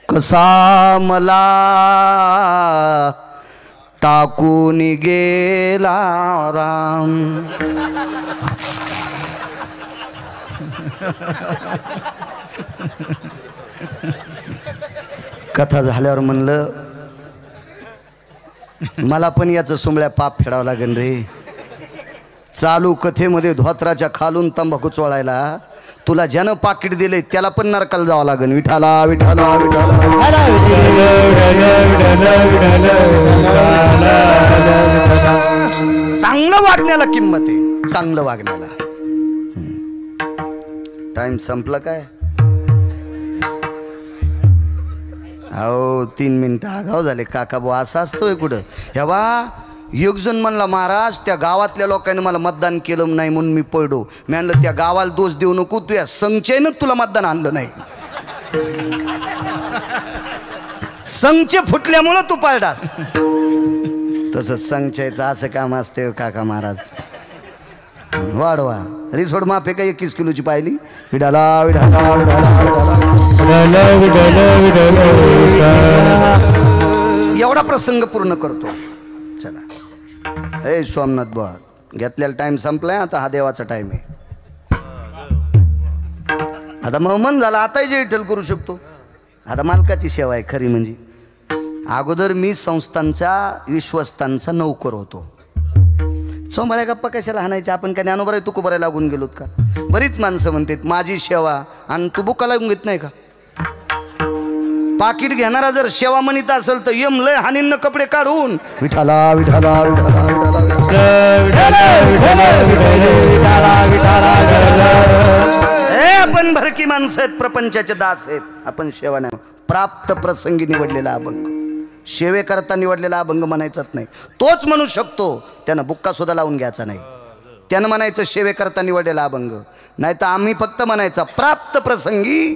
कसा मला टाकून गेला राम. कथा झाल्यावर म्हणलं मला पण याचं सुंबळ्या पाप फेडावं लागेल रे. चालू कथेमध्ये धोत्राच्या खालून तंबाखू चोळायला तुला ज्यानं पाकिट दिले त्याला पण नरकाला जावं लागेल. विठाला विठाला विठाला. चांगलं वागण्याला किंमत आहे, चांगलं वागण्याला. टाइम संपला काय? अहो 3 मिनिटं आगाव झाले. काका बुवा असा असतोय कुठं? ह्या बा एक जण म्हणला महाराज त्या गावातल्या लोकांनी मला मतदान केलं नाही म्हणून मी पळलो. मी म्हणलं त्या गावाला दोष देऊ नको, तू या संचयनं तुला मतदान आणलं नाही. संचय फुटल्यामुळं तू पळडास. तसं संचयचं असं काम असते काका महाराज. वाढवा रिसोड माफे का 21 किलोची पाहिली. विडाला विडाला विडाला एवढा प्रसंग पूर्ण करतो. चला ए सोमनाथ बुवा, घेतलेला टाइम संपलाय, आता हा देवाचा टाइम आहे. आता मग मन झाला, आताही जे विठ्ठल करू शकतो. आता मालकाची सेवा आहे खरी म्हणजे. अगोदर मी संस्थांचा विश्वस्तांचा नौकर होतो. सोमवाऱ्या गप्पा कशाला हाणायच्या, आपण काय ज्ञानोबराय तुकोबराय लागून गेलोत का. बरीच माणसं म्हणतात माझी सेवा आणि तू बुका लागून घेत नाही का. पाकिट घेणारा जर सेवा म्हणत असेल तर यम लय हानींना कपडे काढून विठाला विठाला विठाला आपण भरकी माणसं आहेत, प्रपंचाचे दास आहेत. आपण सेवा नाही, प्राप्त प्रसंगी निवडलेला अभंग, सेवेकरता निवडलेला अभंग म्हणायचाच नाही. तोच म्हणू शकतो, त्यानं बुक्का सुद्धा लावून घ्यायचा नाही. त्यानं म्हणायचं सेवेकरता निवडलेला अभंग, नाही तर आम्ही फक्त म्हणायचा प्राप्त प्रसंगी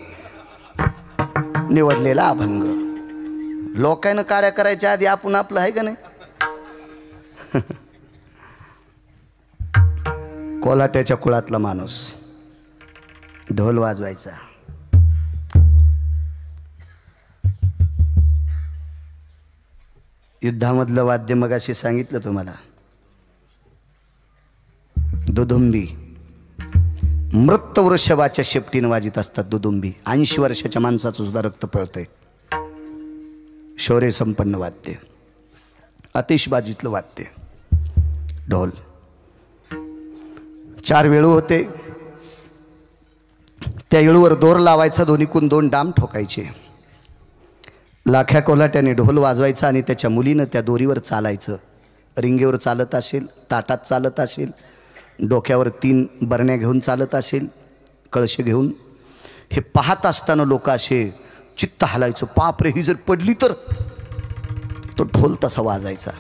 निवडलेला अभंग. लोकांना काड्या करायच्या आधी आपण आपलं आहे का नाही. कोल्हाट्याच्या कुळातला माणूस ढोल वाजवायचा. युद्धामधलं वाद्य मगाशी सांगितलं तुम्हाला, दुदुंबी. मृत वृषभाच्या शेपटीनं वाजित असतात दुदुंबी. 80 वर्षाच्या माणसाचं सुद्धा रक्त पळतंय. शौर्य संपन्न वाद्य, आतिषबाजीतलं वाद्य ढोल. 4 वेळू होते, त्या येळूवर दोर लावायचा, दोन्हीकून 2 डाम ठोकायचे. लाख्या कोल्हाट्याने ढोल वाजवायचा आणि त्याच्या मुलीनं त्या दोरीवर चालायचं. रिंगेवर चालत असेल, ताटात चालत असेल, डोक्यावर 3 बरण्या घेऊन चालत असेल, कळशे घेऊन. हे पाहत असताना लोक असे चित्त हलायचं, बाप रे ही जर पडली तर. तो ढोल तसा वाजायचा.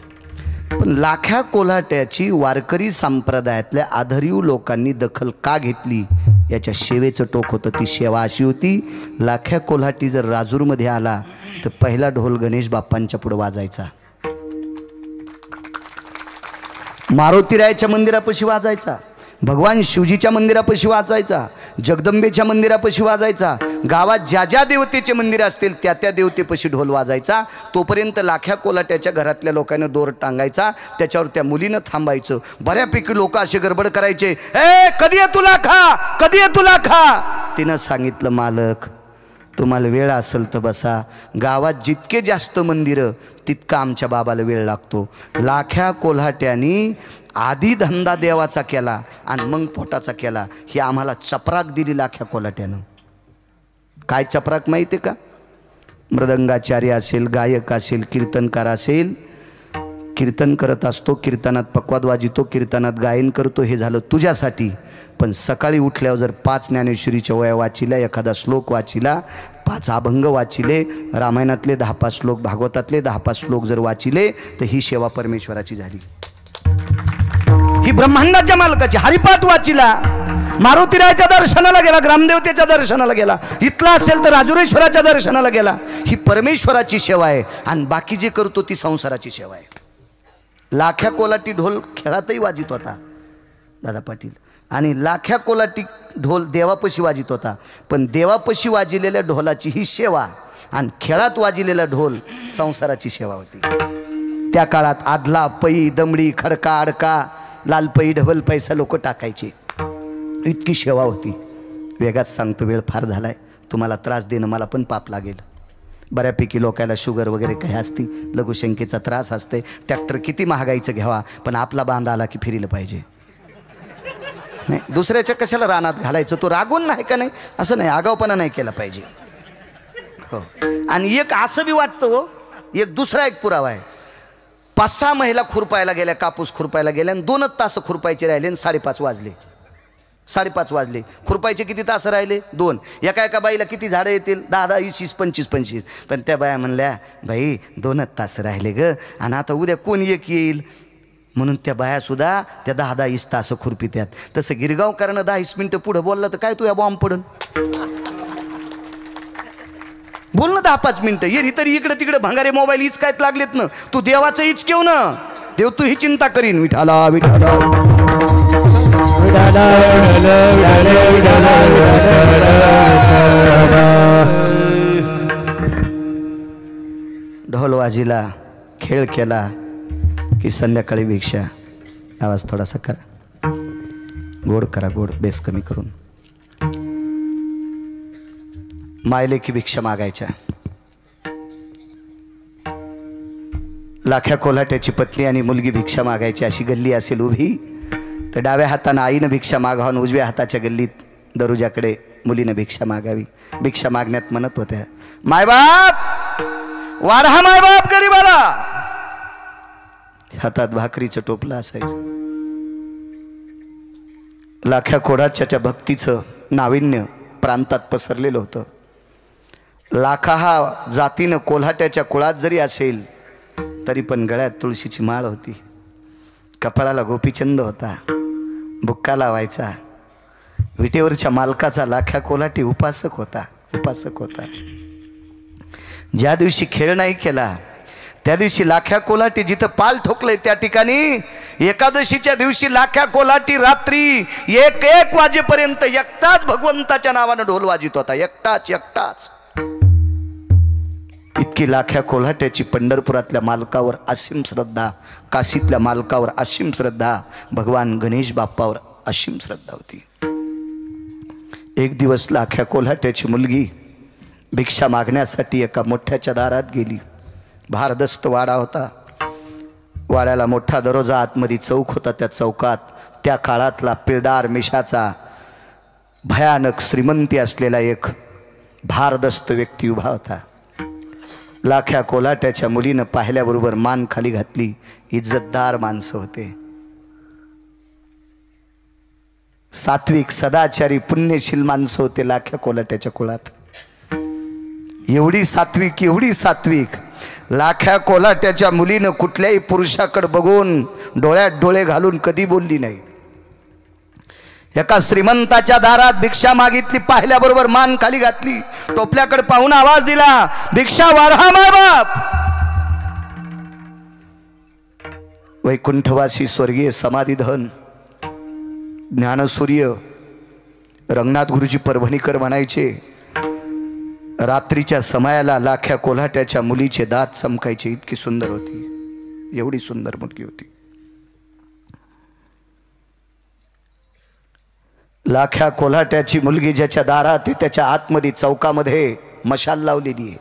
पण लाख्या कोल्हाट्याची वारकरी संप्रदायातल्या आधारीव लोकांनी दखल का घेतली याच्या सेवेचं टोक होतं. ती सेवा अशी होती, लाख्या कोल्हाटी जर राजूरमध्ये आला तर पहिला ढोल गणेश बाप्पांच्या पुढे वाजायचा, मारुतीरायाच्या मंदिरापाशी वाजायचा, भगवान शिवजीच्या मंदिरापाशी वाजायचा, जगदंबेच्या मंदिरापाशी वाजायचा. गावात ज्या ज्या देवतेचे मंदिर असतील त्या त्या देवतेपाशी ढोल वाजायचा. तोपर्यंत लाख्या कोल्हाट्याच्या घरातल्या लोकांनी दोर टांगायचा, त्याच्यावर त्या मुलीनं थांबायचं. बऱ्यापैकी लोक असे गडबड करायचे, ए कधी आहे तुला खा, कधी आहे तुला खा. तिनं सांगितलं मालक तुम्हाला वेळ असेल तर बसा. गावात जितके जास्त मंदिरं तितका आमच्या बाबाला वेळ लागतो. लाख्या कोल्हाट्यानी आधी धंदा देवाचा केला आणि मग पोटाचा केला. ही आम्हाला चपराक दिली लाख्या कोल्हाट्यानं. काय चपराक माहिती आहे का. मृदंगाचार्य असेल, गायक असेल, कीर्तनकार असेल, कीर्तन करत असतो, कीर्तनात पक्वाद वाजितो, कीर्तनात गायन करतो, हे झालं तुझ्यासाठी. पण सकाळी उठल्यावर जर 5 ज्ञानेश्वरीच्या वया वाचिल्या, एखादा श्लोक वाचिला, 5 अभंग वाचिले, रामायणातले 10-5 श्लोक, भागवतातले 10-5 श्लोक जर वाचिले तर ही सेवा परमेश्वराची झाली. ही ब्रह्मांडाच्या मालकाची. हरिपाठ वाचिला, मारुतीरायाच्या दर्शनाला गेला, ग्रामदेवतेच्या दर्शनाला गेला, इथला असेल तर राजुरेश्वराच्या दर्शनाला गेला, ही परमेश्वराची सेवा आहे. आणि बाकी जे करतो ती संसाराची सेवा आहे. लाख्या कोलाटी ढोल खेळातही वाजित होता दादा पाटील, आणि लाख्या कोलाटी ढोल देवापशी वाजित होता. पण देवापशी वाजिलेल्या ढोलाची ही सेवा आणि खेळात वाजिलेला ढोल संसाराची सेवा होती. त्या काळात आदला, पई, दमडी, खडका, अडका, लालपई, ढबल पैसा लोक टाकायचे. इतकी सेवा होती. वेगाच सांगतो, वेळ फार झालाय, तुम्हाला त्रास देणं मला पण पाप लागेल. बऱ्यापैकी लोकांना शुगर वगैरे काही असती, लघुशंकेचा त्रास असते. ट्रॅक्टर किती महागाईचं घ्यावा, पण आपला बांध आला की फिरलं पाहिजे. नाही दुसऱ्याच्या कशाला रानात घालायचं, तो रागून नाही का नाही, असं नाही, आगावपणा नाही केला पाहिजे. हो. आणि एक असं बी वाटतं हो, एक दुसरा एक पुरावा आहे. 5-6 महिला खुरपायला गेल्या, कापूस खुरपायला गेल्या, आणि 2च तास खुरपायचे राहिले आणि 5:30 वाजले. 5:30 वाजले. खुरपायचे किती तास राहिले? 2. एका बाईला किती झाडं येतील? 10, 20, 25. पण त्या बाया म्हणल्या, बाई 2च तास राहिले ग, आणि आता उद्या कोण एक येईल. म्हणून त्या बाया सुद्धा त्या 10-10 तास खुरपित्यात. तसं गिरगावकरांना 10 मिनिटं पुढं बोललं तर काय तू या बॉम्ब पडन. बोल ना 10-5 मिनिटं. ये तरी इकडे तिकडे भंगारे मोबाईल हीच काय लागलेत ना. तू देवाचं हीच केव ना. देव तू ही चिंता करीन. विठाला विठाला ढोल वाजीला, खेळ केला की संध्याकाळी भिक्षा. आवाज थोडासा करा, गोड करा, गोड, बेस कमी करून. मायले की भिक्षा मागायच्या. लाख्या कोल्हाट्याची पत्नी आणि मुलगी भिक्षा मागायची. अशी गल्ली असेल उभी तर डाव्या हातानं आईनं भिक्षा मागावून उजव्या हाताच्या गल्लीत दरुजाकडे मुलीनं भिक्षा मागावी. भिक्षा मागण्यात म्हणत होत्या, मायबाप वाढा, मायबाप गरीबाला. हातात भाकरीचं टोपलं असायचं. लाख्या कोल्हाट्याच्या भक्तीचं नाविन्य प्रांतात पसरलेलं होतं. लाखा हा जातीनं कोल्हाट्याच्या कुळात जरी असेल तरी पण गळ्यात तुळशीची माळ होती. कपाळाला गोपीचंद होता. बुक्का लावायचा. विटेवरच्या मालकाचा लाख्या कोल्हाटी उपासक होता. उपासक होता. ज्या दिवशी खेळ नाही केला त्या दिवशी लाख्या कोल्हाटी जिथं पाल ठोकलंय त्या ठिकाणी एकादशीच्या दिवशी लाख्या कोल्हाटी रात्री 1 वाजेपर्यंत एकटाच भगवंताच्या नावानं ढोल वाजित होता. एकटाच. इतकी लाख्या कोल्हाट्याची पंढरपुरातल्या मालकावर असीम श्रद्धा, काशीतल्या मालकावर असीम श्रद्धा, भगवान गणेश बाप्पावर असीम श्रद्धा होती. एक दिवस लाख्या कोल्हाट्याची मुलगी भिक्षा मागण्यासाठी एका मोठ्याच्या दारात गेली. भारदस्त वाडा होता. वाड्याला मोठा दरोजा, आतमध्ये चौक होता. त्या चौकात त्या काळातला पिळदार मिशाचा भयानक श्रीमंती असलेला एक भारदस्त व्यक्ती उभा होता. लाख्या कोल्हाट्याच्या मुलीनं पाहिल्याबरोबर मान खाली घातली. इज्जतदार माणसं होते. सात्विक, सदाचारी, पुण्यशील माणसं होते लाख्या कोल्हाट्याच्या कुळात. एवढी सात्विक लाख्या कोल्हाट्याच्या मुलीनं कुठल्याही पुरुषाकडे बघून डोळ्यात डोळे घालून कधी बोलली नाही. एका श्रीमंताच्या दारात भिक्षा मागितली. पाहिल्याबरोबर मान खाली घातली. टोपल्याकडे पाहून आवाज दिला, भिक्षा वाढा मायबाप. वैकुंठवासी स्वर्गीय समाधीधन ज्ञानसूर्य रंगनाथ गुरुजी परभणीकर म्हणायचे, रात्रीच्या समयाला लाख्या कोल्हाट्याच्या मुलीचे दात चमकायचे. इतकी सुंदर होती. एवढी सुंदर मुलगी होती. लाख्या कोल्हाट्याची मुलगी ज्याच्या दारात त्याच्या आतमध्ये चौकामध्ये मशाल लावलेली आहे.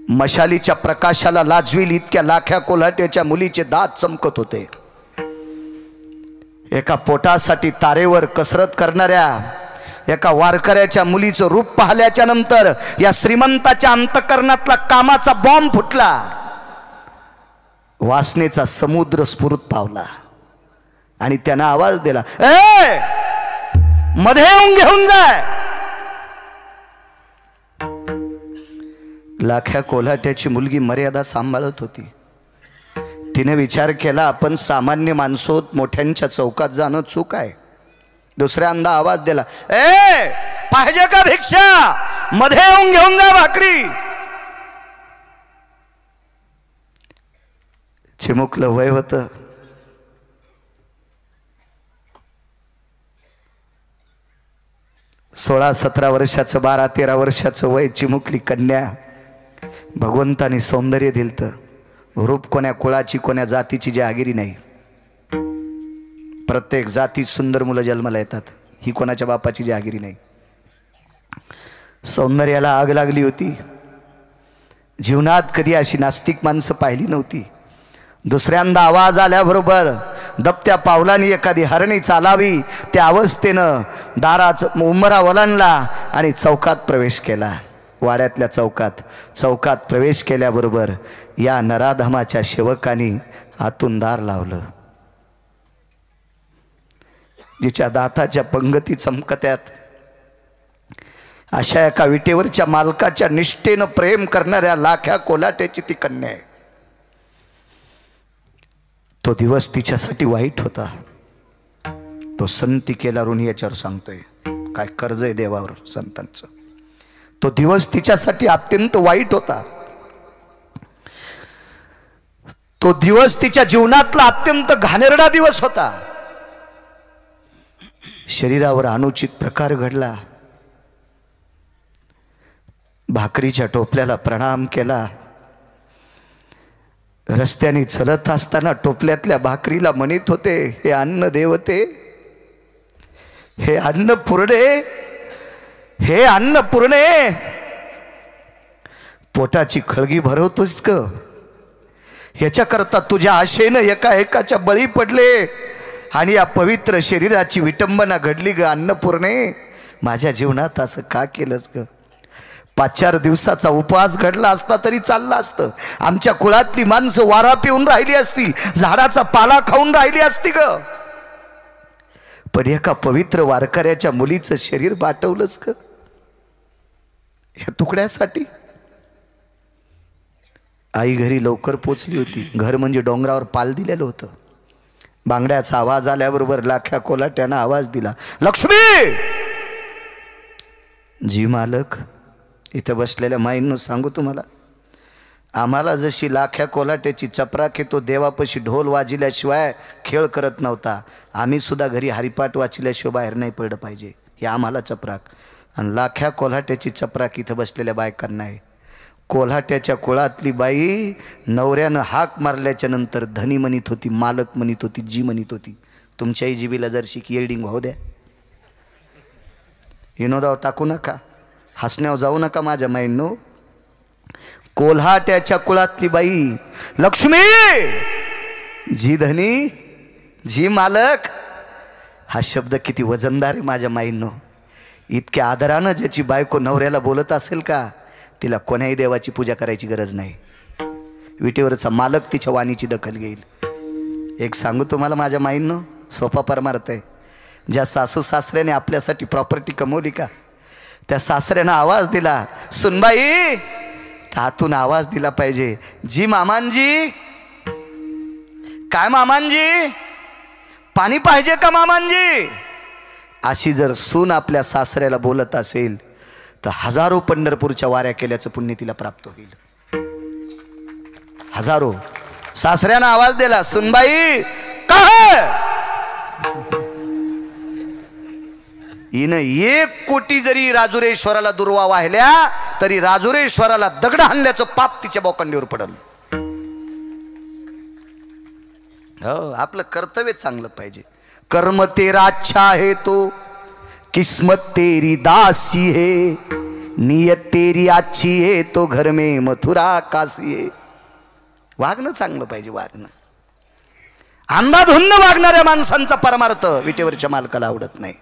मशालीच्या प्रकाशाला लाजवील इतक्या लाख्या कोल्हाट्याच्या मुलीचे दात चमकत होते. एका पोटासाठी तारेवर कसरत करणाऱ्या एका वारकऱ्याच्या मुलीचं रूप पाहिल्याच्या नंतर या श्रीमंताच्या अंतकरणातला कामाचा बॉम्ब फुटला. वासनेचा समुद्र स्फुरत पावला आणि त्यानं आवाज दिला, ए मध्ये येऊन घेऊन जाय. लाख्या कोल्हाट्याची मुलगी मर्यादा सांभाळत होती. तिने विचार केला, आपण सामान्य माणसोत, मोठ्यांच्या चौकात जाणं चूक आहे. दुसऱ्यांदा आवाज दिला, ए पाहिजे का भिक्षा, मध्ये येऊन घेऊन जा भाकरी. चिमुकलं वय होतं. सोळा 17 वर्षाचं, 12 13 वर्षाचं वय. चिमुकली कन्या. भगवंताने सौंदर्य दिलतं. रूप कोण्या कुळाची, कोण्या जातीची जहागिरी नाही. प्रत्येक जातीत सुंदर मुलं जन्माला येतात. ही कोणाच्या बापाची जहागिरी नाही. सौंदर्याला आग लागली होती. जीवनात कधी अशी नास्तिक माणसं पाहिली नव्हती. दुसऱ्यांदा आवाज आल्याबरोबर दबत्या पावलांनी एखादी हरणी चालावी त्या अवस्थेनं दाराचं उंबरा ओलांडला आणि चौकात प्रवेश केला. वाड्यातल्या चौकात प्रवेश केल्याबरोबर या नराधमाच्या सेवकांनी आतून दार लावलं. जिच्या दाताच्या पंगती चमकत्यात अशा एका विटेवरच्या मालकाच्या निष्ठेनं प्रेम करणाऱ्या लाख्या कोल्हाट्याची ती कन्या आहे. तो दिवस तिच्यासाठी वाईट होता. तो संती केला ऋण याच्यावर सांगतोय. काय कर्ज आहे देवावर संतांचं. तो दिवस तिच्यासाठी अत्यंत वाईट होता. तो दिवस तिच्या जीवनातला अत्यंत घाणेरडा दिवस होता. शरीरावर अनुचित प्रकार घडला. भाकरीच्या टोपल्याला प्रणाम केला. रस्त्याने चलत असताना टोपल्यातल्या भाकरीला म्हणत होते, हे अन्न देवते, हे अन्न पुरणे, हे अन्न पुरणे. पोटाची खळगी भरवतोस ग. याच्याकरता तुझ्या आशेनं एका एकाच्या बळी पडले आणि या पवित्र शरीराची विटंबना घडली ग अन्नपूर्णे. माझ्या जीवनात असं का केलंस ग? 5-4 दिवसाचा उपवास घडला असता तरी चालला असतं. आमच्या कुळातली माणसं वारा पिऊन राहिली असती, झाडाचा पाला खाऊन राहिली असती ग. पण एका पवित्र वारकऱ्याच्या मुलीचं शरीर बाटवलंच ग या तुकड्यासाठी. आई घरी लवकर पोचली होती. घर म्हणजे डोंगरावर पाल दिलेलं होतं. बांगड्याचा आवाज आल्याबरोबर लाख्या कोलाट्यानं आवाज दिला, लक्ष्मी. जी मालक. इथं बसलेल्या माईंनो सांगू तुम्हाला, आम्हाला जशी लाख्या कोलाट्याची चपराक तो देवापाशी ढोल वाजिल्याशिवाय खेळ करत नव्हता, आम्ही सुद्धा घरी हरिपाठ वाचिल्याशिवाय बाहेर नाही पडलं पाहिजे, हे आम्हाला चपराक. आणि लाख्या कोल्हाट्याची चपराक इथं बसलेल्या बायकांना आहे. कोल्हाट्याच्या कुळातली बाई नवऱ्यानं हाक मारल्याच्या नंतर धनी म्हणत होती, मालक म्हणत होती, जी म्हणत होती. तुमच्याही जीबीला जरशी येल्डिंग होऊ द्या. विनोदावर टाकू नका, हसण्यावर जाऊ नका माझ्या माईंनो. कोल्हाट्याच्या कुळातली बाई लक्ष्मी, जी धनी, जी मालक, हा शब्द किती वजनदार आहे माझ्या माईंनो. इतक्या आदरानं ज्याची बायको नवऱ्याला बोलत असेल का, तिला कोण्याही देवाची पूजा करायची गरज नाही. विटेवरचा मालक तिच्या वाणीची दखल घेईल. एक सांगू तुम्हाला माझ्या माईंनो, सोपा परमार्थ आहे. ज्या सासू सासऱ्याने आपल्यासाठी प्रॉपर्टी कमवली का, त्या सासऱ्यानं आवाज दिला, सुनबाई, हातून आवाज दिला पाहिजे, जी मामांजी. काय मामांजी, पाणी पाहिजे का मामांजी. अशी जर सून आपल्या सासऱ्याला बोलत असेल तर हजारो पंढरपूरच्या वाऱ्या केल्याचं पुण्य तिला प्राप्त होईल. हजारो. सासऱ्यानं आवाज दिला, सुनबाई, काय. हिनं 1 कोटी जरी राजुरेश्वराला दुर्वा वाहिल्या तरी राजुरेश्वराला दगड हाणल्याचं पाप तिच्या बोकांडीवर पडल. हो, आपलं कर्तव्य चांगलं पाहिजे. कर्म तेरा अच्छा है तो किस्मत तेरी दासी है, नियत तेरी अच्छी है तो घर में मथुरा काशी है. वागणं चांगलं पाहिजे. वागणं अंधाधुंद वागणाऱ्या माणसांचा परमार्थ विटेवरच्या मालकाला आवडत नाही.